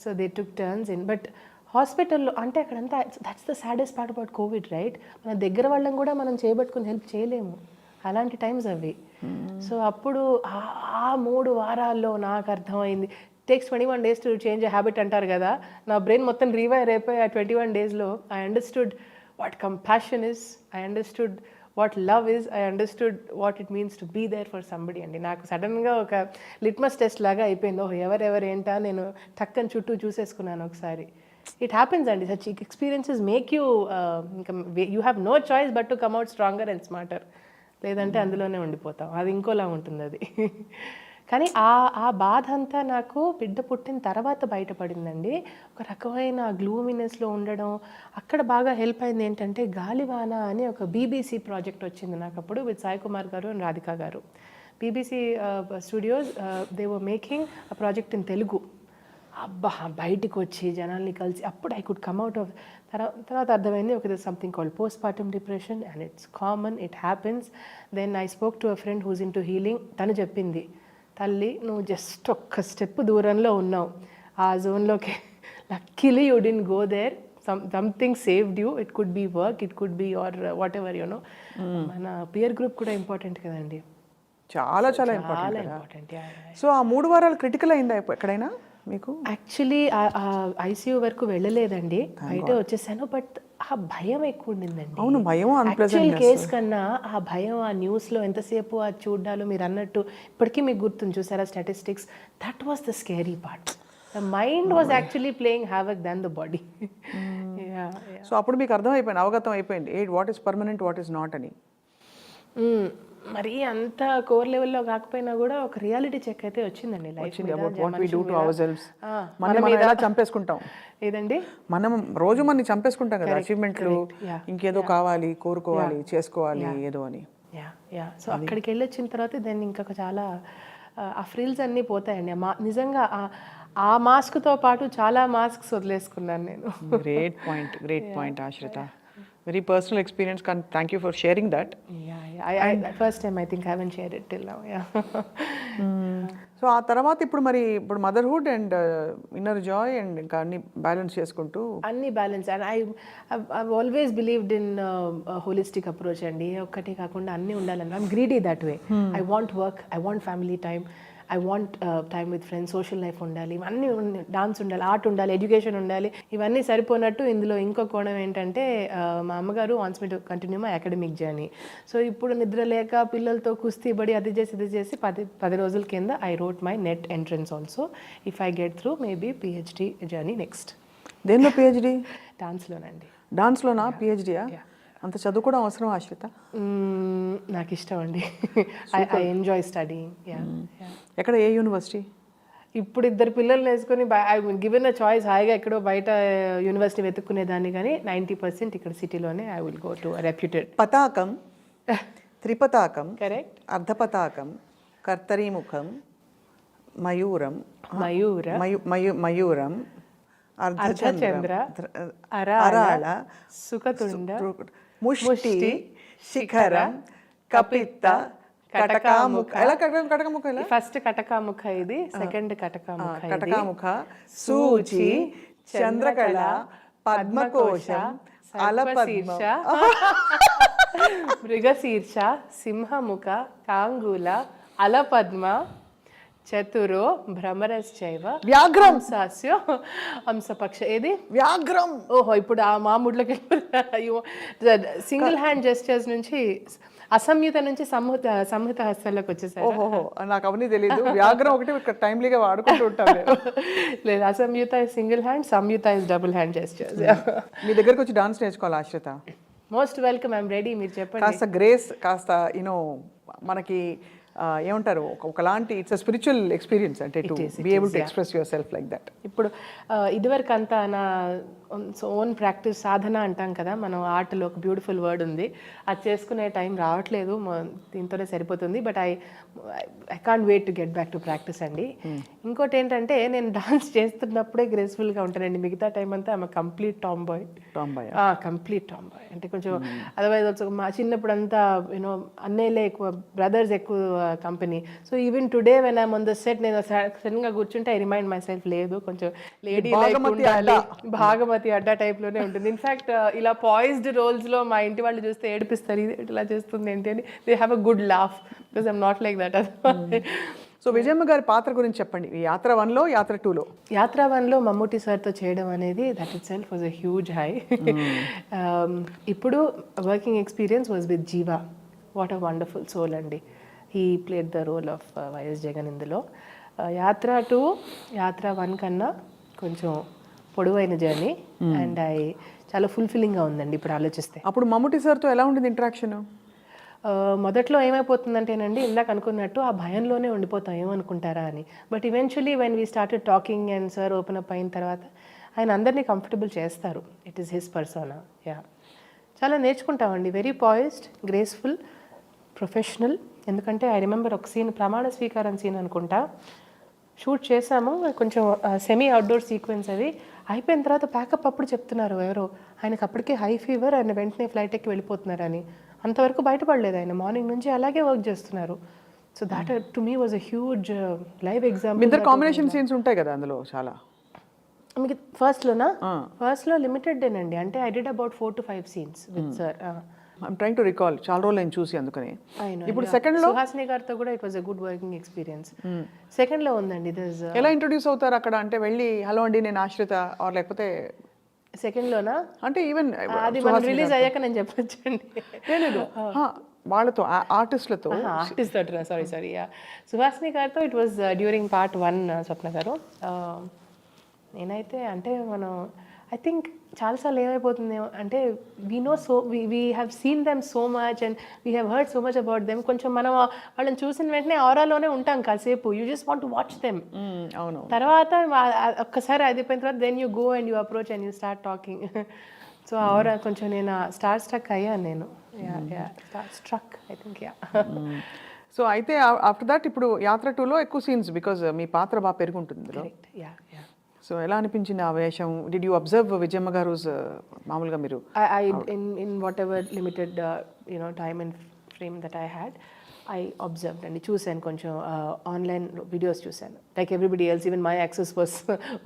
So they took turns in. But హాస్పిటల్లో అంటే అక్కడంతా that's the saddest part about Covid right. మన దగ్గర వాళ్ళని కూడా మనం చేయబట్టుకుని హెల్ప్ చేయలేము, అలాంటి టైమ్స్ అవి. సో అప్పుడు ఆ 3 వారాల్లో నాకు అర్థమైంది takes 21 days to change habit అంటారు కదా. నా బ్రెయిన్ మొత్తం రీవైర్ అయిపోయి ఆ 21 daysలో I understood what compassion is, I understood what love is, I understood what it means to be there for somebody అండి. నాకు సడన్గా ఒక లిట్మస్ టెస్ట్ లాగా అయిపోయింది. ఎవరెవరు ఏంటా నేను టక్కని చుట్టూ చూసేసుకున్నాను ఒకసారి. ఇట్ హ్యాపెన్స్ అండి, such experiences make you you have no choice but to come out stronger and smarter. లేదంటే అందులోనే ఉండిపోతాం, అది ఇంకోలా ఉంటుంది అది. కానీ ఆ బాధ అంతా నాకు బిడ్డ పుట్టిన తర్వాత బయటపడిందండి. ఒక రకమైన గ్లూమినెస్లో ఉండడం. అక్కడ బాగా హెల్ప్ అయింది ఏంటంటే గాలివాన అని ఒక బీబీసీ ప్రాజెక్ట్ వచ్చింది నాకు అప్పుడు విత్ సాయి కుమార్ గారు and Radhika garu. BBC studios they were making a project in Telugu. అబ్బా బయటికి వచ్చి జనాల్ని కలిసి అప్పుడు I could come out of. తర్వాత అర్థమైంది ఒక something called postpartum depression and it's common, it happens. Then I spoke to a friend who's into healing. తను చెప్పింది, తల్లి నువ్వు జస్ట్ ఒక్క స్టెప్ దూరంలో ఉన్నావు ఆ జోన్లోకి. Luckily you didn't go there. Something saved you. It could be work, it could be or whatever you know. మన పియర్ గ్రూప్ కూడా ఇంపార్టెంట్ కదండి, చాలా చాలా ఇంపార్టెంట్. సో ఆ 3 వారాలు క్రిటికల్ అయిందా ఎక్కడైనా మీకు? యాక్చువల్లీ ఐసీయూ వరకు వెళ్ళలేదండి, బయట వచ్చేసాను. బట్ ఆ భయం ఎక్కువ ఉండిందండి. అవును, భయం. యాక్చువల్ కేస్ కన్నా ఆ భయం, ఆ న్యూస్లో ఎంతసేపు ఆ చూడ్డాలు మీరు అన్నట్టు ఇప్పటికీ మీకు గుర్తుంది చూసారా statistics. That was the scary part. The mind was actually playing havoc than the body. So అప్పుడు మీకు అర్థమైపోయింది, అవగతం అయిపోయింది what is permanent, what is not అని. మరి అంత కోర్ లెవెల్లో కాకపోయినా కూడా ఒక రియాలిటీ చెక్ అయితే వచ్చిందండి లైఫ్ మీద. About what we do to ourselves. మనం ఎలా చంపేసుకుంటాం ఏదండి, మనం రోజు మనం చంపేసుకుంటాం కదా, అచీవ్మెంట్లు, ఇంకేదో కావాలి, కోరుకోవాలి, చేసుకోవాలి ఏదో అని. సో అక్కడికి వెళ్ళి వచ్చిన తర్వాత దాన్ని ఇంకా చాలా ఆ ఫ్రిల్స్ అన్నీ పోతాయండి. నిజంగా ఆ మాస్క్తో పాటు చాలా మాస్క్స్ వదిలేసుకున్నాను నేను. గ్రేట్ పాయింట్ ఆశ్రిత. Very personal experience. Thank you for sharing that. First time I think I haven't shared it till now. So ఆ తర్వాత ఇప్పుడు motherhood and inner Joy and ఇంకా అన్ని బ్యాలెన్స్ చేసుకుంటూ అన్ని balance. And I always believed in holistic approach అండి. ఒక్కటే కాకుండా అన్నీ ఉండాలని. I'm greedy that way. I want work, I want family time, I want time with friends, social life ఉండాలి, ఇవన్నీ డాన్స్ ఉండాలి, ఆర్ట్ ఉండాలి, ఎడ్యుకేషన్ ఉండాలి. ఇవన్నీ సరిపోనట్టు ఇందులో ఇంకో కోణం ఏంటంటే మా అమ్మగారు wants me to continue my academic journey. So ఇప్పుడు నిద్ర లేక పిల్లలతో కుస్తీ పడి అది చేసి 10 రోజుల కింద I wrote my net entrance also. If I get through maybe PhD journey next. దేనిలో పిహెచ్డి? డాన్స్లోనండి. డాన్స్లోనా పిహెచ్డియా? అంత చదువుకోవడం అవసరం ఆశ్రిత? నాకు ఇష్టం అండి. I enjoy studying. ఎక్కడ, ఏ యూనివర్సిటీ? ఇప్పుడు 2 పిల్లల్ని వేసుకొని ఐ గివెన్ అ చాయిస్, హాయిగా ఎక్కడో బయట యూనివర్సిటీ వెతుక్కునేదాన్ని, కానీ 90% ఇక్కడ సిటీలోనే I will go to reputed. పతాకం, త్రిపతాకం, కరెక్ట్, అర్ధపతాకం, కర్తరీముఖం, మయూరం, మయూరం, అర్ధచంద్ర, అరాళ, సుఖతుండ, ముష్టి, శిఖరం, కపిత్త, కటకాముఖ. ఫస్ట్ కటకాముఖ, ఇది సెకండ్ కటకాముఖ, సూచి, చంద్రకళ, పద్మకోశం, అలపద్మ, మృగశీర్ష, సింహముఖ, కాంగుల, అలపద్మ, చతురో, భ్రమరశ్చైవ, వ్యాఘ్రం, సాస్యో, హంసపక్ష. ఏది వ్యాఘ్రం? ఓహో, ఇప్పుడు ఆ మామూడ్లోకి సింగిల్ హ్యాండ్ జెస్చర్స్ నుంచి అసంయుత నుంచి సంహిత హస్తాలకు వచ్చేసారు. ఓహో, నాకు అవన్నీ తెలియదు. వ్యాఘ్రం ఒకటి టైమ్లీగా వాడుకుంటూ ఉంటాను. లేదు, అసంయుత సింగిల్ హ్యాండ్, సంయుత ఇస్ డబుల్ హ్యాండ్ జెస్చర్స్. మీ దగ్గరకు వచ్చి డాన్స్ నేర్చుకోవాలి ఆశ్రిత. Most welcome, I'm ready. మీరు చెప్పండి. కాస్త గ్రేస్, కాస్త మనకి ఏమంటారు, ఒకలాంటి ఇట్స్ అ స్పిరిచువల్ ఎక్స్పీరియన్స్, అంటే to be able to express yourself like that. ఇప్పుడు ఇదివరకు అంతా నా ఓన్ ప్రాక్టీస్, సాధన అంటాం కదా మనం, ఆర్ట్లో ఒక బ్యూటిఫుల్ వర్డ్ ఉంది, అది చేసుకునే టైం రావట్లేదు, దీంతోనే సరిపోతుంది. But I can't wait to get back to practice అండి. ఇంకోటి ఏంటంటే, నేను డాన్స్ చేస్తున్నప్పుడే గ్రేస్ఫుల్గా ఉంటానండి, మిగతా టైం అంతా ఆమె complete tomboy. Complete tomboy అంటే కొంచెం అదర్వైజ్ ఆల్సో మా చిన్నప్పుడు అంతా అన్నయ్యలే ఎక్కువ, బ్రదర్స్ ఎక్కువ company. So even today when I'm on the set, నేను సడన్గా కూర్చుంటే ఐ రిమైండ్ మై సెల్ఫ్, లేదు కొంచెం లేడీ భాగమతి అడ్డా టైప్లోనే ఉంటుంది. ఇన్ఫ్యాక్ట్ ఇలా పాయిజ్డ్ రోల్స్లో మా ఇంటి వాళ్ళు చూస్తే ఏడిపిస్తారు, ఇది ఇలా చేస్తుంది ఏంటి అని. They have a good laugh because I'm not like that. So Vijayamma గారి పాత్ర గురించి చెప్పండి. యాత్ర 1లో, యాత్ర 2లో. యాత్ర 1లో మమ్ముట్టి సార్తో చేయడం అనేది that itself was a huge high. ఇప్పుడు working experience was with Jiiva. What a wonderful soul అండి. He played the role of YS Jagan ఇందులో. యాత్ర 2 యాత్ర 1 కన్నా కొంచెం పొడవైన జర్నీ అండ్ చాలా ఫుల్ఫిల్లింగ్గా ఉందండి ఇప్పుడు ఆలోచిస్తే. అప్పుడు మమ్ముట్టి సార్తో ఎలా ఉండింది ఇంటరాక్షన్? మొదట్లో ఏమైపోతుందంటేనండి, ఇందాక అనుకున్నట్టు ఆ భయంలోనే ఉండిపోతాం, ఏమనుకుంటారా అని. But eventually when we started talking and sir open up అయిన తర్వాత ఆయన అందరినీ కంఫర్టబుల్ చేస్తారు. It is his persona. చాలా నేర్చుకుంటామండి. Very poised, graceful, professional. ఎందుకంటే ఐ రిమెంబర్ ఒక సీన్, ప్రమాణ స్వీకారం సీన్ అనుకుంటా, షూట్ చేసాము, కొంచెం సెమీ అవుట్డోర్ సీక్వెన్స్. అది అయిపోయిన తర్వాత ప్యాకప్ అప్పుడు చెప్తున్నారు ఎవరో, ఆయనకు అప్పటికే హై ఫీవర్, ఆయన వెంటనే ఫ్లైట్ ఎక్కి వెళ్ళిపోతున్నారని. అంతవరకు బయటపడలేదు ఆయన, మార్నింగ్ నుంచి అలాగే వర్క్ చేస్తున్నారు. So that to me was a huge live example. ఇద్దరు కాంబినేషన్ సీన్స్ ఉంటాయి కదా అందులో చాలా. మీకు ఫస్ట్లో లిమిటెడ్ేనండి, అంటే I did about 4 to 5 scenes with sir. I'm trying to recall, చాలా రోజులు నేను చూసి అందుకని. ఇప్పుడు సెకండ్లో సుహాసిని గారితో కూడా it was a good working experience. సెకండ్లో ఉందండి. ఎలా ఇంట్రొడ్యూస్ అవుతారు అక్కడ? అంటే వెళ్ళి హలో అండి నేను ఆశ్రిత, ఆర్ లేకపోతే సెకండ్లోనా? అంటే ఈవెన్ అది మనం రిలీజ్ అయ్యాక నేను చెప్పొచ్చండి. లేదు, వాళ్ళతో ఆర్టిస్ట్లతో. సారీ సుహాసిని గారితో it was during part 1 Swapna garu. నేనైతే అంటే మనం ఐ థింక్ చాలాసార్లు ఏమైపోతుంది అంటే we know so we have seen them so much and we have heard so much about them. కొంచెం మనం వాళ్ళని చూసిన వెంటనే ఆరాలోనే ఉంటాం కాసేపు. You just want to watch them. అవును. తర్వాత ఒక్కసారి అయిపోయిన తర్వాత then you go and you approach and you start talking. So aura కొంచెం నేను స్టార్ స్ట్రక్ అయ్యాను నేను. స్ట్రక్ ఐ థింక్ సో అయితే ఆఫ్టర్ దాట్ ఇప్పుడు యాత్ర 2లో ఎక్కువ సీన్స్ బికాజ్ మీ పాత్ర బాగా పెరుగుంటుంది ఇందులో. సో ఎలా అనిపించింది ఆ వేషం? డిడ్ యూ అబ్జర్వ్ విజయమ్మ గారు మామూలుగా మీరు? In what ever limited time and frame that I had I observed అండి, చూశాను కొంచెం ఆన్లైన్ వీడియోస్ చూశాను. Like everybody else, even my access was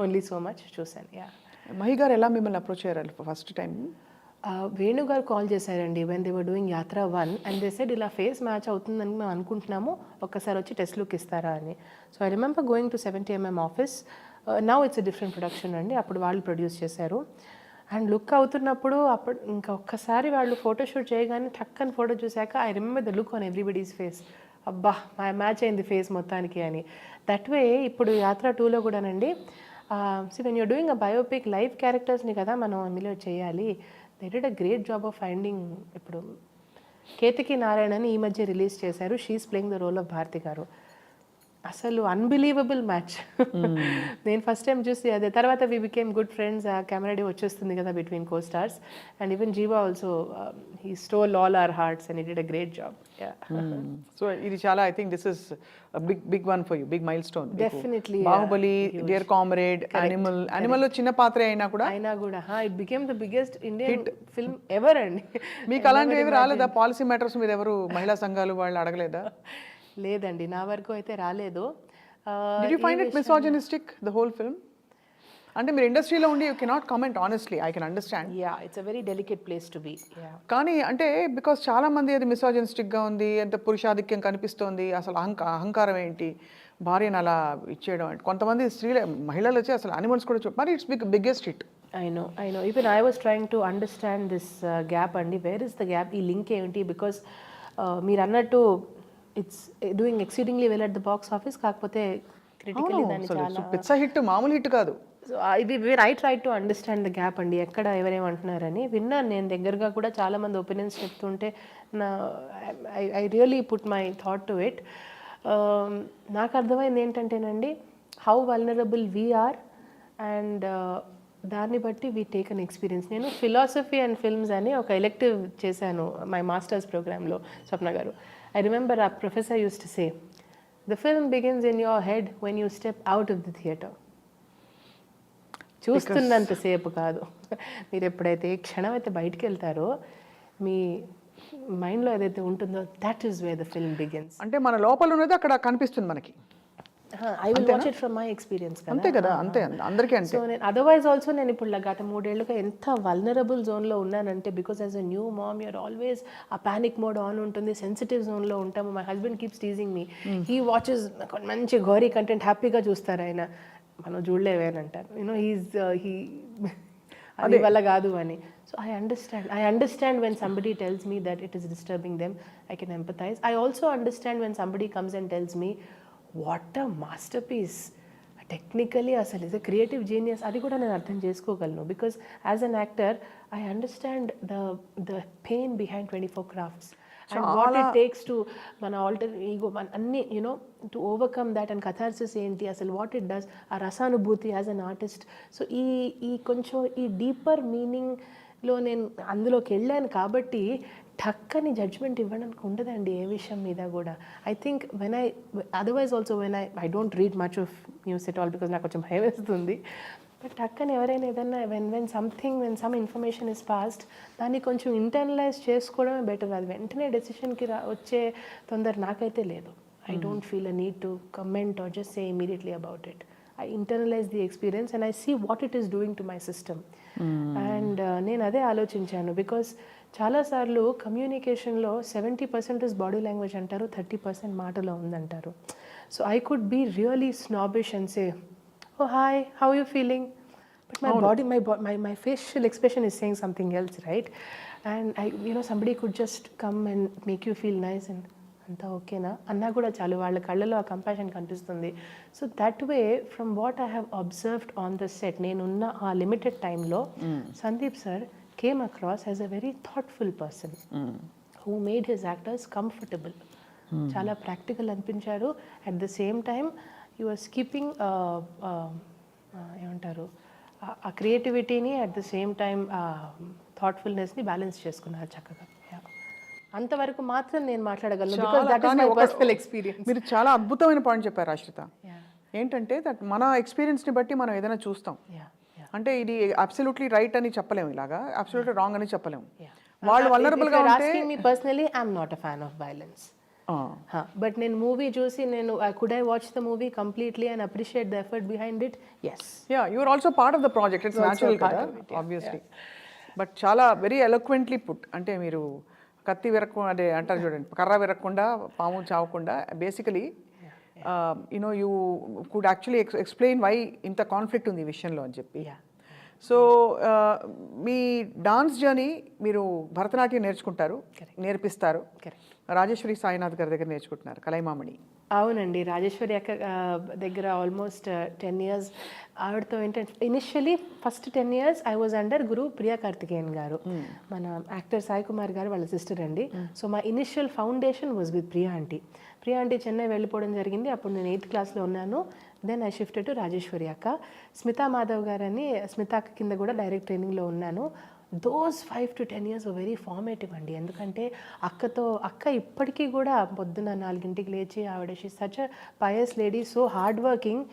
only so much. చూశాను. మహి గారు ఎలా మిమ్మల్ని అప్రోచ్ అయ్యారు ఫస్ట్ టైం? వేణు గారు కాల్ చేశారండి వెన్ దే వర్ డూయింగ్ యాత్ర 1 అండ్ దే సెడ్ ఇలా ఫేస్ మ్యాచ్ అవుతుందని మేము అనుకుంటున్నాము, ఒక్కసారి వచ్చి టెస్ట్ లుక్ ఇస్తారా అని. So I remember going to 70mm office. Now it's a different production అండి, అప్పుడు వాళ్ళు ప్రొడ్యూస్ చేశారు. అండ్ లుక్ అవుతున్నప్పుడు అప్పుడు ఇంకా ఒక్కసారి వాళ్ళు ఫోటోషూట్ చేయగానే టక్కని ఫోటో చూశాక I remember the look on everybody's face. అబ్బా మ్యాచ్ అయింది ఫేస్ మొత్తానికి అని. దట్ వే ఇప్పుడు యాత్ర 2లో కూడానండి, so when you're doing a biopic live క్యారెక్టర్స్ని కదా మనం అందులో చేయాలి. They did a great job of finding. ఇప్పుడు కేతకి నారాయణని ఈ మధ్య రిలీజ్ చేశారు, she's playing the role of Bharathi garu. అసలు అన్బిలీవబుల్ మ్యాచ్. నేను ఫస్ట్ టైం చూసి అదే తర్వాత వి బికేమ్ గుడ్ ఫ్రెండ్స్. ఆ కెమెరా డే వచ్చేస్తుంది కదా between co stars and even Jeeva also he stole all our hearts and he did a great job. So ఇది చాలా I think this is big one for you, big milestone. Definitely. Baahubali, Dear Comrade, Animal లో చిన్న పాత్ర అయినా కూడా it became the biggest Indian film ever అండి. మీకు అలాంటివి ఏవి రాలేదా? పాలసీ మ్యాటర్స్ మీద ఎవరు మహిళా సంఘాలు వాళ్ళు అడగలేదా? లేదండి, నా వరకు అయితే రాలేదు. Did you find it misogynistic, the whole film? అంటే మీరు ఇండస్ట్రీలో ఉండి you cannot comment honestly, I can understand. It's a very delicate place to be. కానీ అంటే బికాస్ చాలా మంది అది మిసోజినిస్టిక్గా ఉంది, ఎంత పురుషాధిక్యం కనిపిస్తోంది, అసలు అహంకారం ఏంటి, భార్యను అలా ఇచ్చేయడం అంటే. కొంతమంది మహిళలు వచ్చి అసలు అనిమల్స్ కూడా మరి it's biggest hit. I know. Even I was trying to understand this gap అండి. Where is the gap? ఈ లింక్ ఏంటి? బికాస్ మీరు అన్నట్టు it's doing exceedingly well at the box office, కాకపోతే క్రిటికలీ దాన్ని చాలా పెద్ద హిట్, మామూలు హిట్ కాదు. సో ఇది where I try to understand the gap అండి. ఎక్కడ ఎవరేమంటున్నారని విన్నాను నేను, దగ్గరగా కూడా చాలామంది ఒపీనియన్స్ చెప్తుంటే I really put my thought to it. నాకు అర్థమైంది ఏంటంటేనండి, హౌ వల్నరబుల్ వీఆర్ అండ్ దాన్ని బట్టి వీ టేక్ అన్ ఎక్స్పీరియన్స్. నేను ఫిలాసఫీ అండ్ ఫిల్మ్స్ అని ఒక ఎలెక్టివ్ చేశాను మై మాస్టర్స్ ప్రోగ్రాంలో, స్వప్న గారు. I remember our professor used to say, the film begins in your head when you step out of the theatre. చూస్తున్నంతసేపు కాదు, మీరు ఎప్పుడైతే క్షణం అయితే బయటికి వెళ్తారో మీ మైండ్లో ఏదైతే ఉంటుందో that is where the film begins. అంటే మన లోపల ఉన్నది అక్కడ కనిపిస్తుంది మనకి. I will watch it from my experience. అంతే కదా, అంతే అందరికీ అంతే. సో నేను అదర్వైజ్ ఆల్సో నేను ఇప్పుడు గత 3 ఏళ్ళుగా ఎంత వల్నరబుల్ జోన్లో ఉన్నానంటే, because as a new mom you're always a panic mode on ఉంటుంది, సెన్సిటివ్ జోన్లో ఉంటాము. My husband keeps teasing me, he watches మంచి గోరీ కంటెంట్ హ్యాపీగా చూస్తారు ఆయన, మనం చూడలేవేని అంటారు. హీ అది వల్ల కాదు అని. So I understand when somebody tells me that it is disturbing them, I can empathize. I also understand when somebody comes and tells me what a masterpiece, technically అసలు ఇస్ అ క్రియేటివ్ జీనియస్, అది కూడా నేను అర్థం చేసుకోగలను. Because as an actor I understand the pain behind 24 crafts and what it takes to మన ఆల్టర్ ఈగో అన్ని టు ఓవర్కమ్ దాట్ అండ్ కథార్సిస్ ఏంటి అసలు, వాట్ ఇట్ డస్, ఆ రసానుభూతి యాజ్ అన్ ఆర్టిస్ట్. సో ఈ కొంచెం ఈ డీపర్ మీనింగ్లో నేను అందులోకి వెళ్ళాను కాబట్టి టక్కని జడ్జ్మెంట్ ఇవ్వడానికి ఉండదండి ఏ విషయం మీద కూడా. I think otherwise also I don't read much of news at all because నాకు కొంచెం భయం వేస్తుంది. బట్ టక్కని ఎవరైనా ఏదైనా when some information is passed దాన్ని కొంచెం ఇంటర్నలైజ్ చేసుకోవడమే బెటర్. అది వెంటనే డెసిషన్కి వచ్చే తొందర నాకైతే లేదు. I don't feel a need to comment are just say immediately about it. I internalize the experience and I see what it is doing to my system. And నేను అదే ఆలోచించాను, బికాస్ చాలాసార్లు కమ్యూనికేషన్లో 70% ఇస్ బాడీ లాంగ్వేజ్ అంటారు, 30% మాటలో ఉందంటారు. So I could be really snobbish and say, oh hi, how are you feeling? But my body, my facial expression is saying something else, right? And somebody could just come and make you feel nice and అంతా ఓకేనా అన్నా కూడా చాలు, వాళ్ళ కళ్ళలో ఆ కంపాషన్ కనిపిస్తుంది. So that way from what I have observed on the set, నేనున్న ఆ లిమిటెడ్ టైంలో Sandeep sir came across as a very thoughtful person who made his actors comfortable. చాలా ప్రాక్టికల్ అనిపించారు. At the same time you was keeping ఏమంటారు ఆ క్రియేటివిటీని అట్ ద సేమ్ టైం థాట్ఫుల్నెస్ని బ్యాలెన్స్ చేసుకున్నారు చక్కగా. Yeah. అంతవరకు మాత్రం నేను మాట్లాడగలను because that is my personal experience. మీరు చాలా అద్భుతమైన పాయింట్ చెప్పారు ఆశ్రిత. ఏంటంటే దట్ మన ఎక్స్పీరియన్స్ని బట్టి మనం ఏదైనా చూస్తాం. అంటే ఇది అబ్సల్యూట్లీ రైట్ అని చెప్పలేము, ఇలాగా అబ్సల్యూట్లీ రాంగ్ అని చెప్పలేము. వాళ్ళు వల్నరబుల్గా ఉంటే me personally I'm not a fan of violence. But నేను మూవీ చూసి నేను could I watch the movie completely and appreciate the effort behind it. Yes, ya you are also part of the project, it's natural కదా ఆబ్వియస్లీ. బట్ చాలా వెరీ ఎలోక్వెంట్లీ పుట్. అంటే మీరు కత్తి విరక్కుండా, అదే అంటారు చూడండి, కర్ర విరక్కుండా పాము చావకుండా, basically you know you could actually explain why ఇంత కాన్ఫ్లిక్ట్ ఉంది ఈ విషయంలో అని చెప్పి. సో మీ డాన్స్ జర్నీ, మీరు భరతనాట్యం నేర్చుకుంటారు, నేర్పిస్తారు, రాజేశ్వరి సాయినాథ్ గారి దగ్గర నేర్చుకుంటున్నారు, కలైమామణి. అవునండి, రాజేశ్వరి అక్క దగ్గర ఆల్మోస్ట్ 10 years. ఆవిడతో ఏంటంటే initially first 10 years I was under Guru Priya Karthikeyan garu, మన యాక్టర్ సాయి కుమార్ గారు వాళ్ళ సిస్టర్ అండి. సో మా initial foundation was with Priya aunty. Priya aunty Chennai వెళ్ళిపోవడం జరిగింది, అప్పుడు నేను 8th classలో ఉన్నాను. Then I shifted to Rajeshwari అక్క. స్మితా మాధవ్ గారని స్మితా అక్క కింద కూడా డైరెక్ట్ ట్రైనింగ్లో ఉన్నాను. Those 5 to 10 years very formative అండి. ఎందుకంటే అక్క ఇప్పటికీ కూడా పొద్దున్న 4 లేచి, ఆవిడ she such a pious lady, so hard working.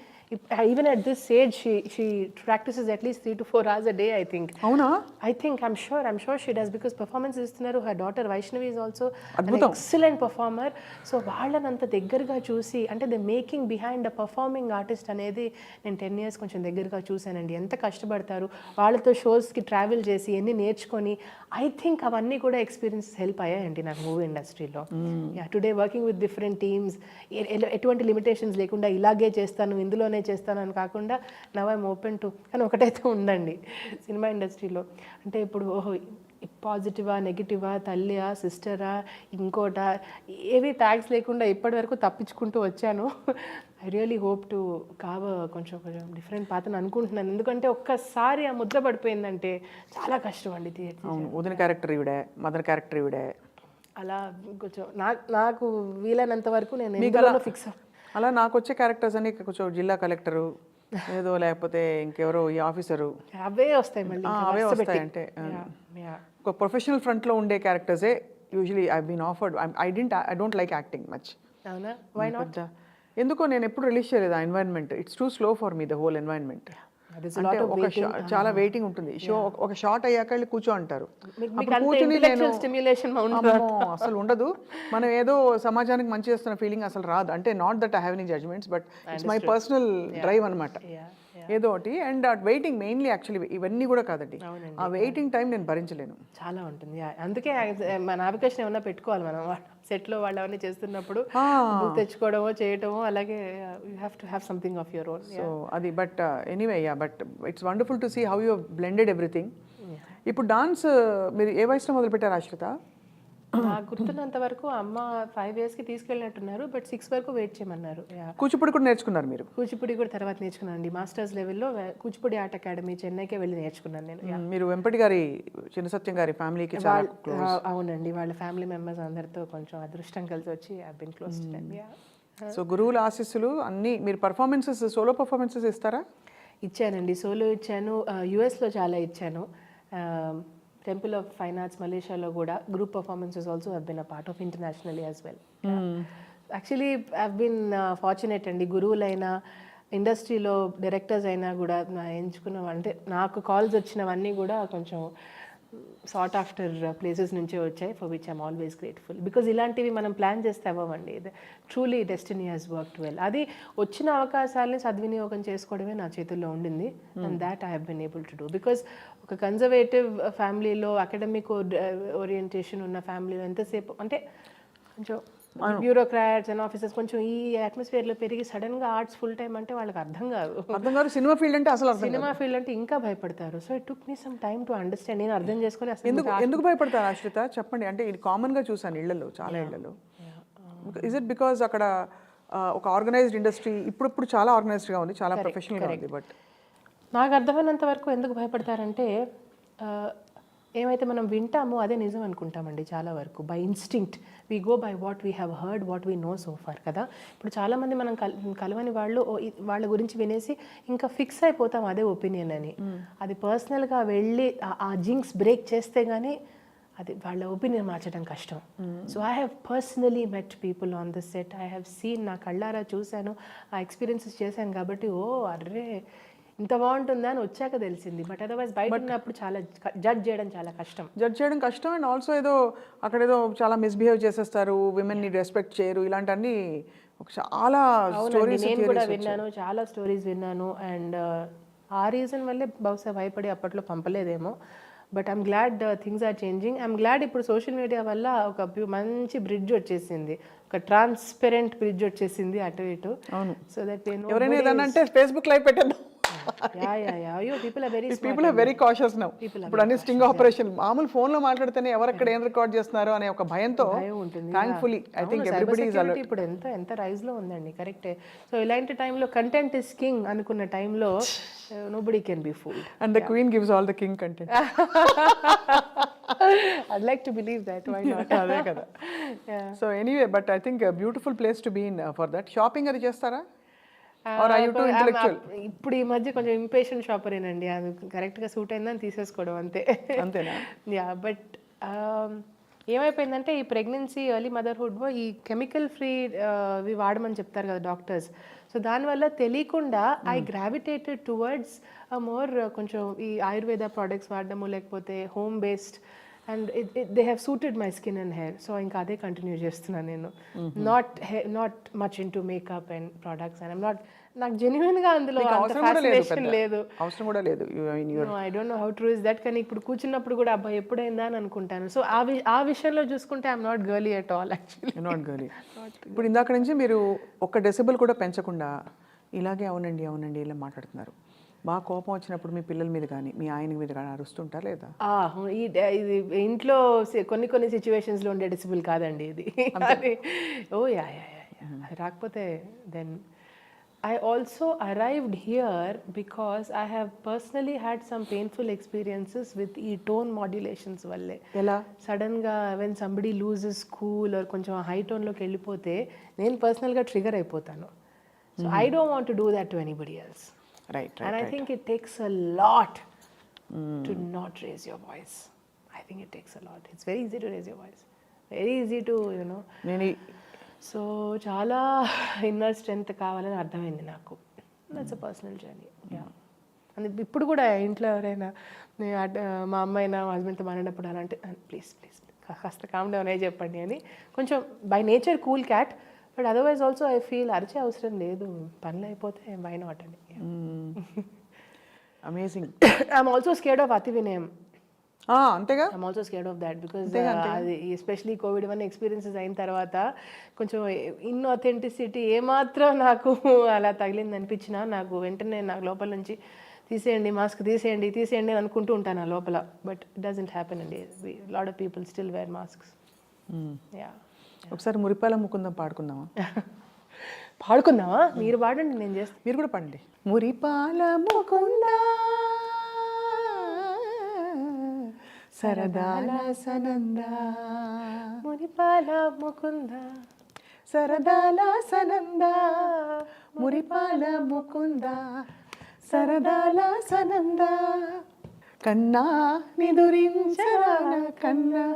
Even at this age she practices at least 3 to 4 hours a day, I think. అవునా? I think, I'm sure she does, because performance ఇస్తున్నారు. her daughter Vaishnavi is also an excellent performer. So వాళ్ళనంత దగ్గరగా చూసి, అంటే the making behind the performing artist అనేది నేను 10 years కొంచెం దగ్గరగా చూశానండి. ఎంత కష్టపడతారు వాళ్ళతో, షోస్కి ట్రావెల్ చేసి ఎన్ని నేర్చుకొని, ఐ థింక్ అవన్నీ కూడా ఎక్స్పీరియన్సెస్ హెల్ప్ అయ్యాయండి నాకు మూవీ ఇండస్ట్రీలో. Today working with different teams, ఎటువంటి లిమిటేషన్స్ లేకుండా ఇలాగే చేస్తాను, ఇందులోనే చేస్తాను అని కాకుండా, నవ్ ఐమ్ ఓపెన్ టు. కానీ ఒకటైతే ఉందండి సినిమా ఇండస్ట్రీలో, అంటే ఇప్పుడు పాజిటివా నెగిటివా, తల్లియా సిస్టరా ఇంకోటా, ఏవి ట్యాగ్స్ లేకుండా ఇప్పటి వరకు తప్పించుకుంటూ వచ్చాను. ఐ రియలీ హోప్ టు కొంచెం డిఫరెంట్ పాత అని అనుకుంటున్నాను. ఎందుకంటే ఒక్కసారి ఆ ముద్ర పడిపోయిందంటే చాలా కష్టం అండి థియేటర్. వదిన క్యారెక్టర్ ఇవిడే, మదర్ క్యారెక్టర్ ఇవిడే, అలా కొంచెం నాకు వీలైనంత వరకు నేను ఫిక్స్. అలా నాకు వచ్చే క్యారెక్టర్స్ అని కొంచెం జిల్లా కలెక్టరు ఏదో, లేకపోతే ఇంకెవరో ఈ ఆఫీసరు, అవే వస్తాయి మళ్ళీ. అవే వస్తాయి. అంటే ఒక ప్రొఫెషనల్ ఫ్రంట్లో ఉండే క్యారెక్టర్సే usually I been offered. I don't like acting much. అవునా? Why not? ఎందుకో నేను ఎప్పుడు రిలీజ్ చేయలేదు ఆ environment. It's too slow for me the whole environment. చాలా వెయిటింగ్ ఉంటుంది. షో ఒక షార్ట్ అయ్యాక వెళ్ళి కూర్చో అంటారు. కూర్చుని నేను అసలు ఉండదు. మనం ఏదో సమాజానికి మంచి చేస్తున్న ఫీలింగ్ అసలు రాదు. అంటే not that I have any judgments, but it's my personal drive అనమాట ఏదో ఒకటి. And at waiting mainly, actually ఇవన్నీ కూడా కాదండి, ఆ వెయిటింగ్ టైం నేను భరించలేను. చాలా ఉంటుంది. అందుకే మన అప్లికేషన్ ఏమన్నా పెట్టుకోవాలి మనం సెట్లో వాళ్ళు అవన్నీ చేస్తున్నప్పుడు, తెచ్చుకోవడమో చేయటమో, అలాగే you have to have something of your own. So అది. But anyway, but it's wonderful to see how you blended everything. ఇప్పుడు డాన్స్ మీరు ఏ వయసులో మొదలుపెట్టారు ఆశ్రిత? నాకు గుర్తున్నంత వరకు అమ్మ 5 yearsకి తీసుకెళ్ళినట్టున్నారు, బట్ 6 వరకు వెయిట్ చేయమన్నారు. కూచిపూడి కూడా నేర్చుకున్నారు మీరు? కూచిపూడి కూడా తర్వాత నేర్చుకున్నాను అండి. మాస్టర్స్ లెవెల్లో కూచిపూడి ఆర్ట్ అకాడమీ చెన్నైకే వెళ్ళి నేర్చుకున్నాను నేను. మీరు వెంపటి గారి, చిన్న సత్యం గారి ఫ్యామిలీకి? అవునండి, వాళ్ళ ఫ్యామిలీ మెంబర్స్ అందరితో కొంచెం అదృష్టం కలిసి వచ్చి I been close to them. So గురువుల ఆశీస్సులు అన్నీ. మీరు పర్ఫార్మెన్సెస్, సోలో పర్ఫార్మెన్సెస్ ఇస్తారా? ఇచ్చానండి, సోలో ఇచ్చాను, యుఎస్లో చాలా ఇచ్చాను. టెంపుల్ ఆఫ్ ఫైన్ ఆర్ట్స్ మలేషియాలో కూడా group performances also have been a part of internationally as well. Actually have been fortunate అండి. గురువులైనా, ఇండస్ట్రీలో డైరెక్టర్స్ అయినా కూడా ఎంచుకున్న, అంటే నాకు కాల్స్ వచ్చినవన్నీ కూడా కొంచెం సార్ట్ ఆఫ్టర్ ప్లేసెస్ నుంచే వచ్చాయి, for which I'm always grateful. Because ఇలాంటివి మనం ప్లాన్ చేస్తే అవ్వండి. Truly destiny has worked well. అది వచ్చిన అవకాశాలని సద్వినియోగం చేసుకోవడమే నా చేతుల్లో ఉండింది. And that I have been able to do. Because ఒక కన్జర్వేటివ్ ఫ్యామిలీలో, అకాడమిక్ ఓరియంటేషన్ ఉన్న ఫ్యామిలీలో ఎంతసేపు, అంటే కొంచెం బ్యూరోక్రాట్స్ అండ్ ఆఫీసర్స్ కొంచెం ఈ అట్మాస్ఫియర్లో పెరిగి సడన్గా ఆర్ట్స్ ఫుల్ టైం అంటే వాళ్ళకి అర్థం కాదు. సినిమా ఫీల్డ్ అంటే అసలు సినిమా ఫీల్డ్ అంటే ఇంకా భయపడతారు. So it took me some time to understand. నేను అర్థం చేసుకుని అసలు ఎందుకు భయపడతారు ఆశ్రిత చెప్పండి. అంటే ఇది కామన్గా చూసాను ఇళ్లలో, చాలా ఇళ్లలో ఇస్ ఇట్ బికాజ్ అక్కడ ఒక ఆర్గనైజ్డ్ ఇండస్ట్రీ ఇప్పుడు చాలా ఆర్గనైజ్డ్గా ఉంది, చాలా ప్రొఫెషనల్గా ఉంది, బట్ నాకు అర్థమైనంత వరకు ఎందుకు భయపడతారంటే ఆ, ఏమైతే మనం వింటామో అదే నిజం అనుకుంటామండి చాలా వరకు. By instinct we go by what we have heard, what we know so far కదా. ఇప్పుడు చాలామంది మనం కలవని వాళ్ళు వాళ్ళ గురించి వినేసి ఇంకా ఫిక్స్ అయిపోతాం అదే ఒపీనియన్ అని. అది పర్సనల్గా వెళ్ళి ఆ జింక్స్ బ్రేక్ చేస్తే కానీ అది వాళ్ళ ఒపీనియన్ మార్చడం కష్టం. So I have personally met people on the set, I have seen, నా కళ్ళారా చూశాను, ఆ ఎక్స్పీరియన్సెస్ చేశాను కాబట్టి ఓ అర్రే ఇంత బాగుంటుందా అని వచ్చాక తెలిసింది. బట్ అదర్వైజ్ బయట ఉన్నప్పుడు చాలా జడ్జ్ చేయడం చాలా కష్టం. అండ్ ఆల్సో అక్కడేదో చాలా మిస్బిహేవ్ చేసేస్తారు, విమెన్ని రెస్పెక్ట్ చేయరు, ఇలాంటివన్నీ చాలా స్టోరీస్ నేను కూడా విన్నాను, చాలా స్టోరీస్ విన్నాను. అండ్ ఆ రీజన్ వల్లే బహుశా భయపడి అప్పట్లో పంపలేదేమో. But I'm glad things are changing. I'm glad ఇప్పుడు సోషల్ మీడియా వల్ల ఒక మంచి బ్రిడ్జ్ వచ్చేసింది, ఒక ట్రాన్స్పరెంట్ బ్రిడ్జ్ వచ్చేసింది అటు ఇటు. సో దట్ ఎవరైనా ఏదన్నా అంటే ఫేస్బుక్ లైవ్ పెట్టేద్దాం. People are very cautious now. ఇప్పుడు అన్ని స్టింగ్ ఆపరేషన్, మామూలు ఫోన్ లో మాట్లాడితేనే ఎవరెక్కడ ఏం రికార్డ్ చేస్తున్నారు అనే ఒక భయంతో thankfully I think everybody is alert. ఇప్పుడు ఎంత రైజ్ లో ఉందండి, కరెక్టే. సో ఇలాంటి టైంలో కంటెంట్ ఇస్ కింగ్ అనుకున్న టైంలో nobody can be fooled. And the queen gives all the king content. I'd like to believe that, why not? అదే కదా. So anyway, but I think beautiful place to be in for that. Shopping అది చేస్తారా? Or are you too intellectual? ఇప్పుడు ఈ మధ్య కొంచెం ఇంపేషెంట్ షాపరేనండి, అది కరెక్ట్గా సూట్ అయిందని తీసేసుకోవడం అంతే. అంతేనా? యా, బట్ ఏమైపోయిందంటే ఈ ప్రెగ్నెన్సీ ఎర్లీ మదర్హుడ్లో ఈ కెమికల్ ఫ్రీ ఇవి వాడమని చెప్తారు కదా డాక్టర్స్. సో దానివల్ల తెలియకుండా ఐ గ్రావిటేటెడ్ టువర్డ్స్ మోర్ కొంచెం ఈ ఆయుర్వేద ప్రోడక్ట్స్ వాడడము, లేకపోతే home based, and they have suited my skin and hair. So ఇంకా అదే కంటిన్యూ చేస్తున్నాను నేను. Not much in to make up and products, and I'm not, నాకు జెన్యున్గా అందులో ఫ్యాసినేషన్ లేదు, అవసరం కూడా లేదు. I don't know how true is that. కానీ ఇప్పుడు కూర్చున్నప్పుడు కూడా అబ్బాయి ఎప్పుడైందా అని అనుకుంటాను. సో ఆ విషయంలో చూసుకుంటే I'm not girly at all actually. Not girly. ఇప్పుడు ఇందాక నుంచి మీరు ఒక్క డెసిబుల్ కూడా పెంచకుండా ఇలాగే అవునండి అవునండి ఇలా మాట్లాడుతున్నారు. బాగా కోపం వచ్చినప్పుడు మీ పిల్లల మీద కానీ మీ ఆయన మీద కానీ అరుస్తుంటారా లేదా? ఇది ఇంట్లో కొన్ని సిచ్యువేషన్స్లో ఉండే డెసిబుల్ కాదండి ఇది. ఓ యా యా యా, రాకపోతే then I also arrived here because I have personally had some painful experiences with ఈ tone modulations వల్లే. ఎలా? సడన్గా when somebody loses cool or కొంచెం హై టోన్లోకి వెళ్ళిపోతే నేను పర్సనల్గా ట్రిగర్ అయిపోతాను. So I don't want to do that to anybody else. Right. And I think it takes a lot to not raise your voice. I think it takes a lot. It's very easy to raise your voice. Very easy to, you know. So చాలా ఇన్నర్ స్ట్రెంగ్త్ కావాలని అర్థమైంది నాకు. That's a personal journey. Yeah, and ఇప్పుడు కూడా ఇంట్లో ఎవరైనా మా అమ్మాయినా మా హస్బెండ్తో మాట్లాడినప్పుడు అలా అంటే ప్లీజ్ కాస్త కామ్ డౌన్ అయ్యి చెప్పండి అని. కొంచెం by nature cool cat, but otherwise also I feel అరిచే అవసరం లేదు, పనులు అయిపోతే వై నాట్ అని. Amazing. I'm also scared of అతి వినయం. అంతేగా, I'm also scared of that because అది ఎస్పెషలీ కోవిడ్ వన్ ఎక్స్పీరియన్సెస్ అయిన తర్వాత కొంచెం ఇన్ఆథెంటిసిటీ ఏమాత్రం నాకు అలా తగిలింది అనిపించినా నాకు వెంటనే నాకు లోపల నుంచి తీసేయండి మాస్క్ తీసేయండి అని అనుకుంటూ ఉంటాను ఆ లోపల. బట్ ఇట్ డజంట్ హ్యాపెన్ అండి. Lot of people still wear masks. Ya, ఒకసారి మురిపాల ముకుందం పాడుకుందామా? పాడుకుందామా? మీరు పాడండి, నేను చేస్తాను. మీరు కూడా పాడండి. మురిపాల ముకుందా సరదాల సనందా, మురిపాల ముకుందా సరదాల సనందా, మురిపాల ముకుందా సరదాల సనందా, కన్నా నిదురించరా కన్నా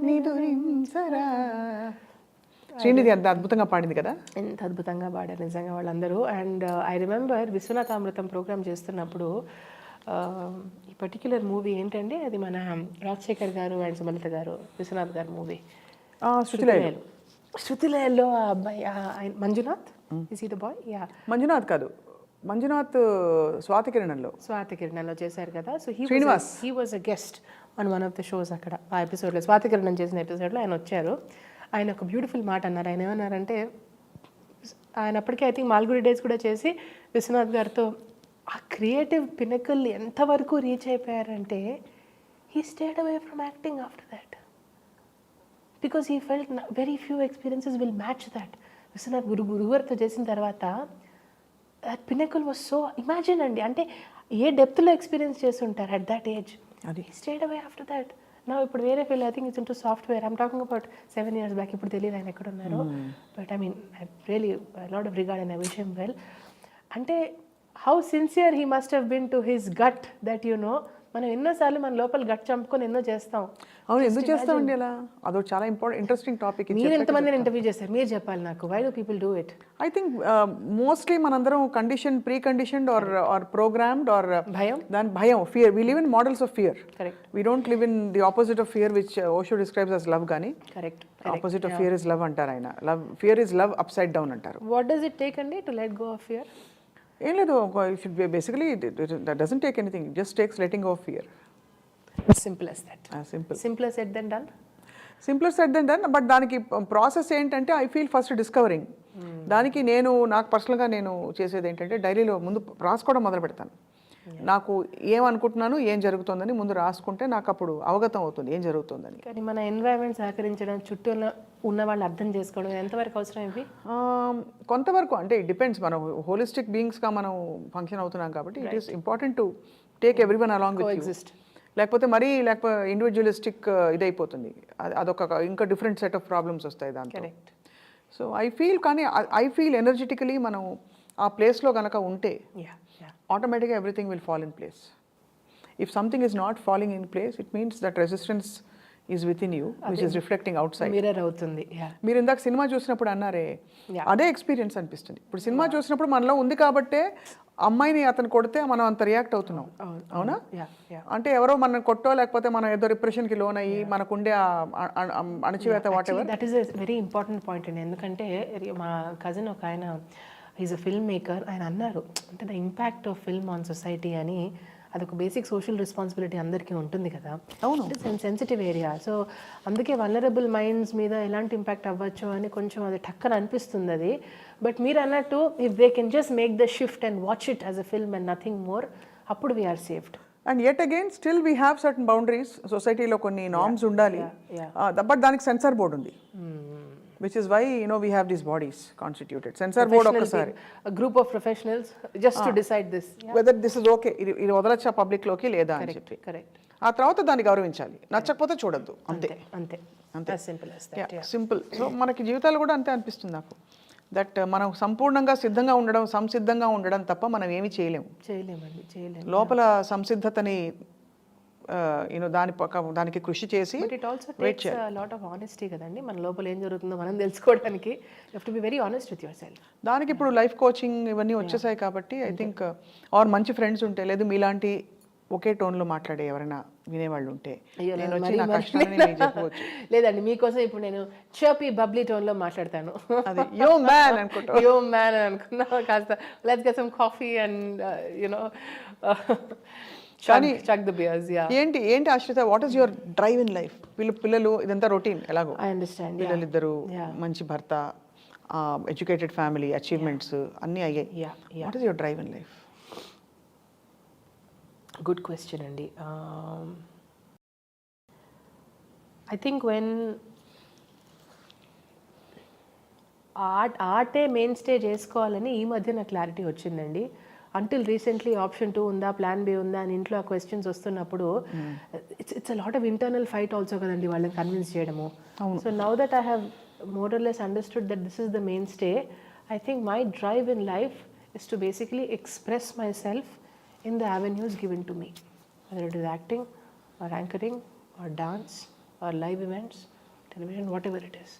నిదురించరా. శ్రీనిధి అంత అద్భుతంగా పాడింది కదా, ఎంత అద్భుతంగా పాడారు నిజంగా వాళ్ళందరూ. అండ్ ఐ రిమెంబర్ విశ్వనాథామృతం ప్రోగ్రామ్ చేస్తున్నప్పుడు ఈ పర్టిక్యులర్ మూవీ ఏంటంటే అది మన రాజశేఖర్ గారు అండ్ సుమలత గారు విశ్వనాథ్ గారు మూవీ శృతిలయలో ఆ అబ్బాయి Manjunath, is he the boy? Yeah, Manjunath కాదు, మంజునాథ్ స్వాతికిరణంలో చేశారు కదా. So he was a guest on one of the shows అక్కడ. ఆ ఎపిసోడ్లో స్వాతికిరణం చేసిన ఎపిసోడ్లో ఆయన వచ్చారు. ఆయన ఒక బ్యూటిఫుల్ మాట అన్నారు. ఆయన ఏమన్నారంటే, ఆయన అప్పటికే ఐ థింక్ మాల్గుడి డేస్ కూడా చేసి విశ్వనాథ్ గారితో ఆ క్రియేటివ్ పినకల్ ఎంతవరకు రీచ్ అయిపోయారంటే he stayed away from acting after that. Because he felt very few experiences will match that. Vishwanath గురుగారితో చేసిన తర్వాత that pinnacle was so, imagine అండి, అంటే ఏ డెప్త్లో ఎక్స్పీరియన్స్ చేస్తుంటారు అట్ దట్ ఏజ్. అది స్టేడ్ అవే ఆఫ్టర్ దట్. నా ఇప్పుడు వేరే field, I think it's into software. I'm talking about 7 years back. ఇప్పుడు తెలియదు ఆయన ఎక్కడ ఉన్నారు. But I mean I really lot of regard and I wish him well. అంటే how sincere he must have been to his gut that you know. మనం ఎన్నోసార్లు మన లోపల గట్ చంపుకొని ఎన్నో చేస్తాం. అవును, ఎందుకు చేస్తామండి అలా? అదో చాలా ఇంట్రెస్టింగ్ టాపిక్. మీరు ఎంతమందిని ఇంటర్వ్యూ చేస్తారు? మీరు చెప్పాలి నాకు. Why do people do it? I think mostly మనందరం pre conditioned or programmed or భయం, దాని భయం, fear. We live in models of fear. Correct. We don't live in the opposite of fear which Osho describes as love. కానీ correct, opposite of fear is love అంటారు ఆయన. Fear is love upside down అంటారు. వాట్ డస్ ఇట్ టేక్ అండి to let go of fear? ఏం లేదు, basically that doesn't take anything, just takes letting go of fear. Simple as that. Simple. Simpler said than done. Simpler said than done. But దానికి ప్రాసెస్ ఏంటంటే ఐ ఫీల్ ఫస్ట్ డిస్కవరింగ్. దానికి నాకు పర్సనల్గా నేను చేసేది ఏంటంటే డైరీలో ముందు రాసుకోవడం మొదలు పెడతాను. నాకు ఏమనుకుంటున్నాను, ఏం జరుగుతుందని ముందు రాసుకుంటే నాకు అప్పుడు అవగతం అవుతుంది ఏం జరుగుతుందని. కానీ మన ఎన్వైరన్మెంట్ సహకరించడం, చుట్టూ ఉన్న వాళ్ళు అర్థం చేసుకోవడం ఎంతవరకు అవసరం ఇవి? కొంతవరకు, అంటే ఇట్ డిపెండ్స్. మనం హోలిస్టిక్ బీయింగ్స్గా మనం ఫంక్షన్ అవుతున్నాం కాబట్టి it is important to take everyone along with exist. లేకపోతే ఇండివిజువలిస్టిక్ ఇదైపోతుంది. అదొక ఇంకా డిఫరెంట్ సెట్ ఆఫ్ ప్రాబ్లమ్స్ వస్తాయి దాంట్లో. కరెక్ట్. సో ఐ ఫీల్ ఎనర్జెటికలీ మనం ఆ ప్లేస్లో కనుక ఉంటే ఆటోమేటిక్గా everything will fall in place. If something is not falling in place, it means that resistance is with in you which is reflecting out side. Mirror అవుతుంది. మీరు ఇందాక సినిమా చూసినప్పుడు అన్నారే, అదే ఎక్స్పీరియన్స్ అనిపిస్తుంది. ఇప్పుడు సినిమా చూసినప్పుడు మనలో ఉంది కాబట్టే అమ్మాయిని అతను కొడితే మనం అంత రియాక్ట్ అవుతున్నాం. అవునా? అంటే ఎవరో మనం కొట్టో లేకపోతే మనం ఏదో రిప్రెషన్కి లోన్ అయ్యి మనకుండే అణచివేత what ever. That is a very important point అండి. ఎందుకంటే మా కజిన్ ఒక ఆయన, ఈజ్ అ ఫిల్మ్ మేకర్, ఆయన అన్నారు అంటే the impact of film on society అని. అదొక బేసిక్ సోషల్ రెస్పాన్సిబిలిటీ అందరికీ ఉంటుంది కదా. అవును. It's sensitive area. సో అందుకే వల్నరబుల్ మైండ్స్ మీద ఎలాంటి ఇంపాక్ట్ అవ్వచ్చు అని కొంచెం అది టక్కన అనిపిస్తుంది అది. బట్ మీరు అన్నట్టు if they can just make the shift and watch it as a film and nothing more, అప్పుడు we're saved. And yet again still we have certain boundaries. సొసైటీలో కొన్ని నార్మ్స్ ఉండాలి. బట్ దానికి సెన్సార్ బోర్డ్ ఉంది. Which is why we have these bodies constituted. Censor board okkasari a group of professionals just to decide this, whether this is okay, ఇది వదలచ్చా పబ్లిక్ లోకి లేదా అని చెప్పి. కరెక్ట్. ఆ తర్వాత దాన్ని గౌరవించాలి, నచ్చకపోతే చూడొద్దు. అంతే అంతే. as simple as that. Simple. So మనకి జీవితాలు కూడా అంతే అనిపిస్తుంది నాకు. దట్ మనం సంపూర్ణంగా సిద్ధంగా ఉండడం, సంసిద్ధంగా ఉండడం తప్ప మనం ఏమీ చేయలేము. చేయలేము. లోపల సంసిద్ధతని దానికి కృషి చేసి. But it also takes a lot of honesty కదండి. మన లోపల ఏం జరుగుతుందో మనం తెలుసుకోవడానికి you have to be very honest with your self. దానికి ఇప్పుడు లైఫ్ కోచింగ్ ఇవన్నీ వచ్చేసాయి కాబట్టి ఐ థింక్ ఆర్ మంచి ఫ్రెండ్స్ ఉంటే, లేదు మీలాంటి ఒకే టోన్లో మాట్లాడే ఎవరైనా వినేవాళ్ళు ఉంటే నేను వచ్చి నా కష్టాన్ని మీకు చెప్పవచ్చు. లేదండి, మీకోసం ఇప్పుడు నేను చర్పీ బబ్లీ టోన్లో మాట్లాడతాను. అది యో మ్యాన్ అనుకుంటా, యో మ్యాన్ అని అనుకున్నా. కాస్త let's get some coffee and chuck the beers. ఏంటి ఆశ్రిత, what is your drive in life? పిల్లలు ఇదంతా రొటీన్ ఎలాగో. I understand. పిల్లలిద్దరు, మంచి భర్త, ఎడ్యుకేటెడ్ ఫ్యామిలీ, అచీవ్మెంట్స్ అన్నీ అయ్యాయి. What is your drive in life? Good question అండి. ఐ థింక్ వెన్ ఆర్టే మెయిన్ స్టే చేసుకోవాలని ఈ మధ్య నాకు క్లారిటీ వచ్చిందండి. అంటిల్ రీసెంట్లీ ఆప్షన్ 2 ఉందా, ప్లాన్ బి ఉందా అని ఇంట్లో ఆ క్వశ్చన్స్ వస్తున్నప్పుడు it's a lot of internal fight also కదండి వాళ్ళని కన్విన్స్ చేయడము. So now that I have more or less understood that this is the main stay, I think my drive in life is to basically express my self in the avenues given to me, whether it is acting or anchoring or dance or live events, television, whatever it is.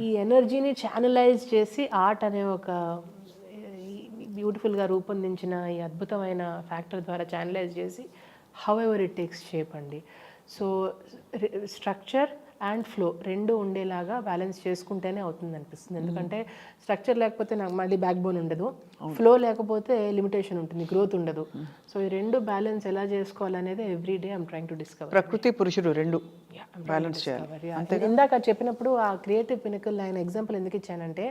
ఈ ఎనర్జీని ఛానలైజ్ చేసి ఆర్ట్ అనే ఒక బ్యూటిఫుల్గా రూపొందించిన ఈ అద్భుతమైన ఫ్యాక్టర్ ద్వారా ఛానలైజ్ చేసి how ever it takes shape అండి. సో స్ట్రక్చర్ అండ్ ఫ్లో రెండు ఉండేలాగా బ్యాలెన్స్ చేసుకుంటేనే అవుతుంది అనిపిస్తుంది. ఎందుకంటే స్ట్రక్చర్ లేకపోతే నాకు మళ్ళీ బ్యాక్ బోన్ ఉండదు, ఫ్లో లేకపోతే లిమిటేషన్ ఉంటుంది, గ్రోత్ ఉండదు. సో ఈ రెండు బ్యాలెన్స్ ఎలా చేసుకోవాలనేది every day I'm trying to discover. ప్రకృతి పురుషుడు రెండు బ్యాలెన్స్ చేయాలి. ఇందాక చెప్పినప్పుడు ఆ క్రియేటివ్ పినకల్ ఆయన ఎగ్జాంపుల్ ఎందుకు ఇచ్చానంటే,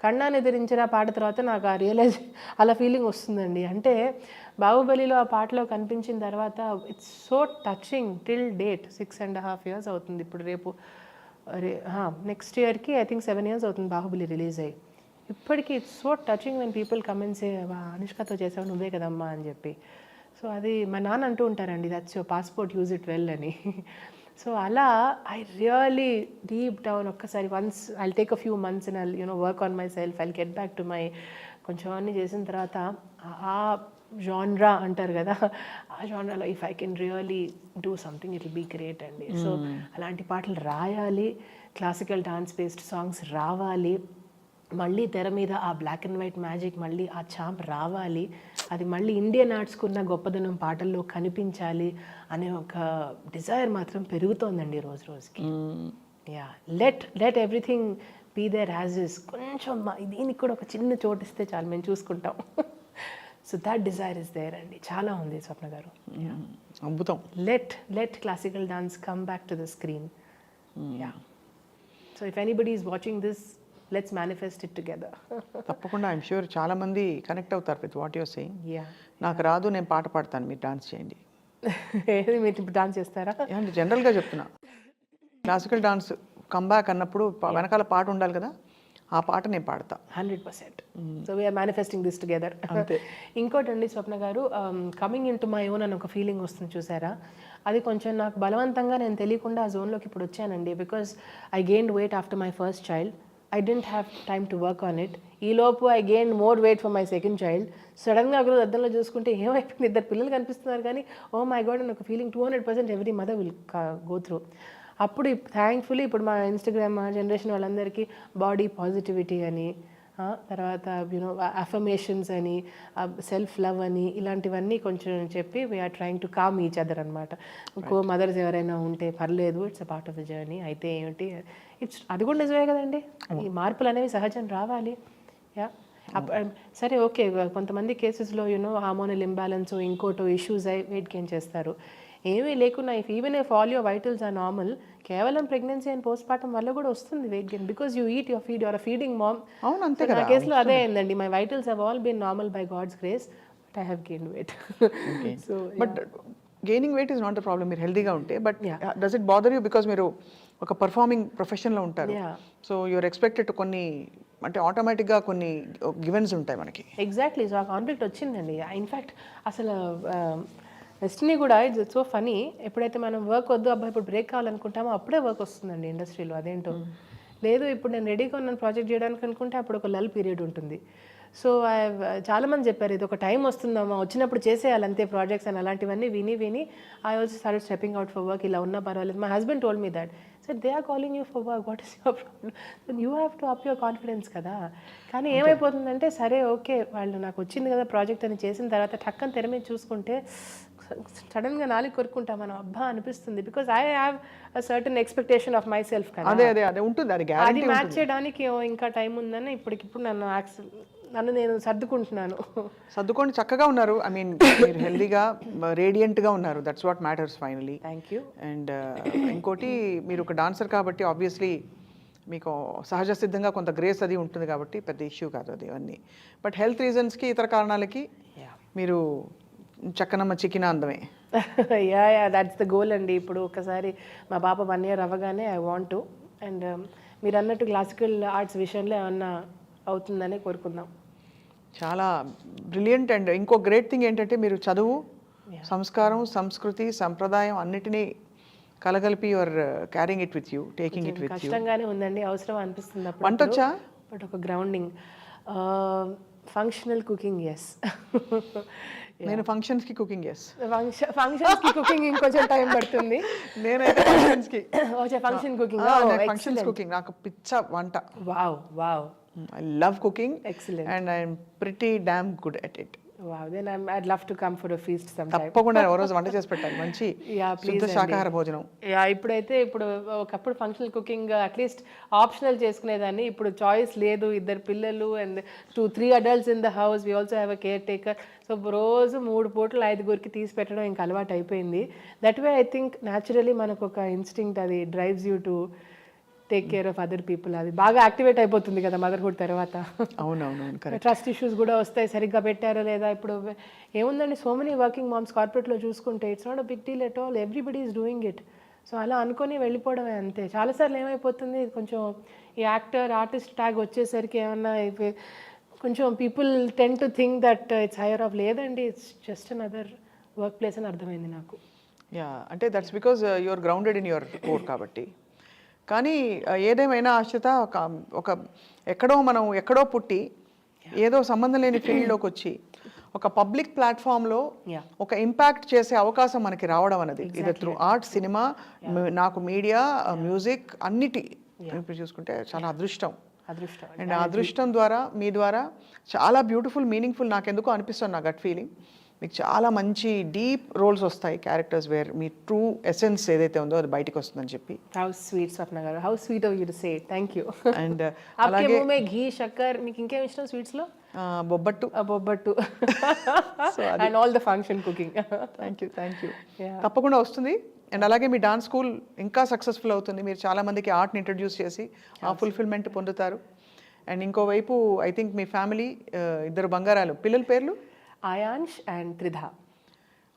కన్నాను ఎదిరించిన పాట తర్వాత నాకు ఆ రియలైజ్ అలా ఫీలింగ్ వస్తుందండి. అంటే బాహుబలిలో ఆ పాటలో కనిపించిన తర్వాత it's so touching till date. 6.5 years అవుతుంది ఇప్పుడు. రేపు నెక్స్ట్ ఇయర్కి ఐ థింక్ 7 years అవుతుంది బాహుబలి రిలీజ్ అయ్యి. ఇప్పటికీ it's so touching when people comments అనుష్కతో చేసావు నువ్వే కదమ్మా అని చెప్పి. సో అది మా నాన్న అంటూ ఉంటారండి, that's your passport, use it well అని. సో అలా ఐ రియలీ డీప్ డౌన్ ఒక్కసారి once I take a few months and I work on myself, I get back to my కొంచెం అన్నీ చేసిన తర్వాత ఆ జాన్రా అంటారు కదా, ఆ జాన్రాలో if I can really do something it will be great అండి. సో అలాంటి పాటలు రాయాలి, క్లాసికల్ డాన్స్ బేస్డ్ సాంగ్స్ రావాలి, మళ్ళీ తెర మీద ఆ బ్లాక్ అండ్ వైట్ మ్యాజిక్, మళ్ళీ ఆ చాంప్ రావాలి, అది మళ్ళీ ఇండియన్ ఆర్ట్స్కున్న గొప్పదనం పాటల్లో కనిపించాలి అనే ఒక డిజైర్ మాత్రం పెరుగుతోందండి రోజు రోజుకి. Ya, let everything be there as is. కొంచెం దీనికి కూడా ఒక చిన్న చోటు ఇస్తే చాలు, మేము చూసుకుంటాం. So that desire is there అండి, చాలా ఉంది స్వప్న గారు. అద్భుతం. Let classical dance come back to the screen. Ya, so if anybody is watching this, let's manifest it together. తప్పకుండా ఐఎమ్ షూర్ చాలా మంది కనెక్ట్ అవుతారు with what you're saying. Ya, నాకు రాదు, నేను పాట పాడతాను, మీరు డాన్స్ చేయండి. ఏది మీరు ఇప్పుడు డాన్స్ చేస్తారా? అంటే జనరల్గా చెప్తున్నా, క్లాసికల్ డాన్స్ కమ్బ్యాక్ అన్నప్పుడు వెనకాల పాట ఉండాలి కదా, ఆ పాట నేను పాడతా 100%. So we're manifesting this together. ఇంకోటండి Swapna garu, coming in to my own అని ఒక ఫీలింగ్ వస్తుంది చూసారా, అది కొంచెం నాకు బలవంతంగా నేను తెలియకుండా ఆ జోన్లోకి ఇప్పుడు వచ్చానండి. Because I gained weight after my first child, I didn't have time to work on it. ఈలోపు I gain more weight for my second child. సడన్గా ఒకరోజు అద్దంలో చూసుకుంటే ఏమైపోయింది, 2 పిల్లలు కనిపిస్తున్నారు కానీ ఓ మై గాడ్ అని ఒక feeling 200% every mother will go through. అప్పుడు థ్యాంక్ఫుల్లీ ఇప్పుడు మా ఇన్స్టాగ్రామ్ జనరేషన్ వాళ్ళందరికీ బాడీ పాజిటివిటీ అని, తర్వాత అఫర్మేషన్స్ అని, సెల్ఫ్ లవ్ అని, ఇలాంటివన్నీ కొంచెం చెప్పి we're trying to calm each other అనమాట. ఇంకో మదర్స్ ఎవరైనా ఉంటే పర్లేదు, it's a part of the journey. అయితే ఏమిటి, అది కూడా నిజమే కదండి, ఈ మార్పులు అనేవి సహజం రావాలి. యా, సరే ఓకే, కొంతమంది కేసెస్లో హార్మోనల్ ఇంబ్యాలెన్స్ ఇంకోటో ఇష్యూస్ అయి వెయిట్ గెయిన్ చేస్తారు. ఏమీ లేకున్నా even if all your vitals are normal, కేవలం ప్రెగ్నెన్సీ అండ్ పోస్ట్ పార్టం వల్ల కూడా వస్తుంది weight gain, because you eat your feed, your feeding mom. అవును, అంతే నా కేసులో అదే అయిందండి. My vitals have all been normal by God's grace, but I have gain weight. So but gaining weight is not the problem, మీరు హెల్దీగా ఉంటే. But does it bother you, because మీరు ఒక పర్ఫార్మింగ్ ప్రొఫెషన్లో ఉంటారు, సో యూఆర్ ఎక్స్పెక్టెడ్ కొన్ని, అంటే ఆటోమేటిక్గా కొన్ని గివెన్స్ ఉంటాయి మనకి. ఎగ్జాక్ట్లీ, సో ఆ కాన్ఫ్లిక్ట్ వచ్చిందండి. ఇన్ఫ్యాక్ట్ అసలు డెస్టినీ కూడా ఇట్స్ సో ఫనీ, ఎప్పుడైతే మనం వర్క్ వద్దు అబ్బాయి ఇప్పుడు బ్రేక్ కావాలనుకుంటామో అప్పుడే వర్క్ వస్తుందండి ఇండస్ట్రీలో. అదేంటో లేదు, ఇప్పుడు నేను రెడీగా ఉన్నాను ప్రాజెక్ట్ చేయడానికి అనుకుంటే అప్పుడు ఒక లల్ పీరియడ్ ఉంటుంది. సో చాలామంది చెప్పారు ఇది ఒక టైం వస్తుందమ్మా, వచ్చినప్పుడు చేసేయాలి అంతే ప్రాజెక్ట్స్ అని. అలాంటివన్నీ విని I also started stepping out for work. ఇలా ఉన్నా పర్వాలేదు. My husband told me that, so they are calling you for work, what is your problem, you have to up your confidence కదా. కానీ ఏమైపోతుందంటే, సరే ఓకే వాళ్ళు నాకు వచ్చింది కదా ప్రాజెక్ట్ అని చేసిన తర్వాత టక్కని తెర మీద చూసుకుంటే సడన్గా నాలుగు కొరుకుంటా మనం అబ్బా అనిపిస్తుంది. Because I have a certain expectation of my self కదా. అదే ఉంటుంది, అది మ్యాచ్ చేయడానికి ఇంకా టైం ఉందని ఇప్పటికిప్పుడు నన్ను నేను సర్దుకుంటున్నాను. సర్దుకొని చక్కగా ఉన్నారు. ఐ మీన్ మీరు హెల్దీగా రేడియంట్గా ఉన్నారు, that's what matters finally. Thank you. And ఇంకోటి, మీరు ఒక డాన్సర్ కాబట్టి ఆబ్వియస్లీ మీకు సహజ సిద్ధంగా కొంత గ్రేస్ అది ఉంటుంది కాబట్టి పెద్ద ఇష్యూ కాదు అది అవన్నీ. బట్ హెల్త్ రీజన్స్కి, ఇతర కారణాలకి మీరు చక్కనమ్మ చిక్కిన అందమే. యా దట్స్ ద గోల్ అండి. ఇప్పుడు ఒకసారి మా పాప 1 year అవ్వగానే ఐ వాంట్ టు, అండ్ మీరు అన్నట్టు క్లాసికల్ ఆర్ట్స్ విషయంలో ఏమన్నా అవుతుందని కోరుకుందాం. చాలా బ్రిలియంట్. అండ్ ఇంకో గ్రేట్ థింగ్ ఏంటంటే, మీరు చదువు, సంస్కారం, సంస్కృతి, సంప్రదాయం అన్నిటినీ కలగలిపి you're carrying it with you, taking it with you. కష్టంగానే ఉందండి, అవసరం అనిపిస్తుంది అప్పుడు. వంట వచ్చా? బట్ ఒక గ్రౌండింగ్, ఫంక్షనల్ కుకింగ్ ఎస్. నేను ఫంక్షన్స్కి కుకింగ్ ఎస్. ఫంక్షన్స్కి కుకింగ్ ఇంకొంచెం టైం పడుతుంది. నేనైతే ఫంక్షన్స్కి ఫంక్షన్ కుకింగ్, ఫంక్షన్స్ కుకింగ్ నాకు పిచ్చ వంట. Wow I love cooking. Excellent. And I'm pretty damn good at it. Wow, then I'd love to come for a feast sometime. తప్పకుండా ఓ రోజు వంట చేసి పెట్టాలి, మంచి శుద్ధ శాకాహార భోజనం. ఇప్పుడు ఒకప్పుడు ఫంక్షనల్ కుకింగ్ అట్లీస్ట్ ఆప్షనల్ చేసుకునేదాన్ని, ఇప్పుడు చాయిస్ లేదు. 2 పిల్లలు and 2-3 adults in the house, we also have a caretaker. So రోజు 3 పూటలు 5గురికి తీసి పెట్టడం ఇంకా అలవాటు అయిపోయింది. That way I think naturally మనకు ఒక ఇన్స్టింక్ట్ అది drives you to take care of other people, అది బాగా యాక్టివేట్ అయిపోతుంది కదా మదర్హుడ్ తర్వాత. అవునవునవును కరెక్ట్. ట్రస్ట్ ఇష్యూస్ కూడా వస్తాయి, సరిగ్గా పెట్టారా లేదా. ఇప్పుడు ఏముందండి, సో మెనీ వర్కింగ్ మామ్స్ కార్పొరేట్లో చూసుకుంటే it's not a big deal at all, everybody is doing it. So అలా అనుకొని వెళ్ళిపోవడమే అంతే. చాలాసార్లు ఏమైపోతుంది, కొంచెం ఈ ఆర్టిస్ట్ ట్యాగ్ వచ్చేసరికి ఏమన్నా కొంచెం people tend to think that it's higher off. లేదండి, it's just another workplace అని అర్థమైంది నాకు. యా, అంటే that's because you're grounded in your core కాబట్టి. కానీ ఏదేమైనా ఆశ్రిత, ఒక ఎక్కడో పుట్టి ఏదో సంబంధం లేని ఫీల్డ్లోకి వచ్చి ఒక పబ్లిక్ ప్లాట్ఫామ్లో ఒక ఇంపాక్ట్ చేసే అవకాశం మనకి రావడం అనేది, ఇది త్రూ ఆర్ట్, సినిమా, నాకు మీడియా, మ్యూజిక్ అన్నిటి ఇప్పుడు చూసుకుంటే చాలా అదృష్టం. అండ్ ఆ అదృష్టం ద్వారా, మీ ద్వారా చాలా బ్యూటిఫుల్, మీనింగ్ఫుల్, నాకెందుకో అనిపిస్తుంది, నా గట్ ఫీలింగ్, మీకు చాలా మంచి డీప్ రోల్స్ వస్తాయి, క్యారెక్టర్స్ వేర్ మీ ట్రూ ఎసెన్స్ ఏదైతే ఉందో అది బయటికి వస్తుందని చెప్పి. How sweet Swapna garu, how sweet of you to say. Thank you. And అలాగే ఘీ, షక్కర్, మీకు ఇంకేం ఇష్టం స్వీట్స్లో? బొబ్బట్టు. And all the function cooking. Thank you. తప్పకుండా వస్తుంది. అండ్ అలాగే మీ డాన్స్ స్కూల్ ఇంకా సక్సెస్ఫుల్ అవుతుంది, మీరు చాలా మందికి ఆర్ట్ని ఇంట్రడ్యూస్ చేసి ఆ ఫుల్ఫిల్మెంట్ పొందుతారు. అండ్ ఇంకోవైపు ఐ థింక్ మీ ఫ్యామిలీ, ఇద్దరు బంగారాలు, పిల్లల పేర్లు ఆయాన్ష్ అండ్ త్రిధ.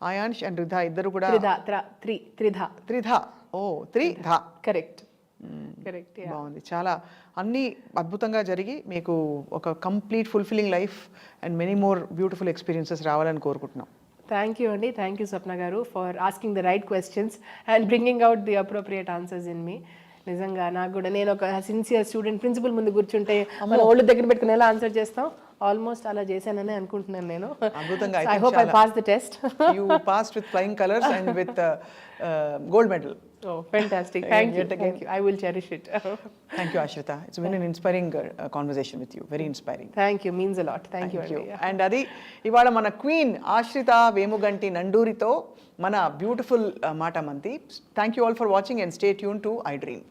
ఆయాన్ష్ అండ్ రిధా ఇద్దరు కూడా త్రిధ. ఓ త్రిధ, కరెక్ట్. బాగుంది. చాలా అన్నీ అద్భుతంగా జరిగి మీకు ఒక complete fulfilling life and many more beautiful experiences రావాలని కోరుకుంటున్నాం. థ్యాంక్ యూ అండి. థ్యాంక్ యూ స్వప్న గారు for asking the right questions and bringing out the appropriate answers in me. నిజంగా నాకు కూడా, నేను ఒక సిన్సియర్ స్టూడెంట్ ప్రిన్సిపల్ ముందు కూర్చుంటే మన ఓళ్ళు దగ్గర పెట్టుకుని ఎలా ఆన్సర్ చేస్తాం, ఆల్మోస్ట్ అలా చేశానని అనుకుంటున్నాను నేను. అద్భుతంగా. I hope I pass the test. You passed with flying colours and with gold medal. Oh, fantastic. Thank you. I will cherish it. Thank you, Ashrita. It's been an inspiring conversation with you. Very inspiring. Thank you. Means a lot. Thank you. And అది ఇవాళ మన క్వీన్ ఆశ్రిత వేముగంటి నండూరితో మన బ్యూటిఫుల్ మాట మంతి. Thank you all for watching and stay tuned to iDream.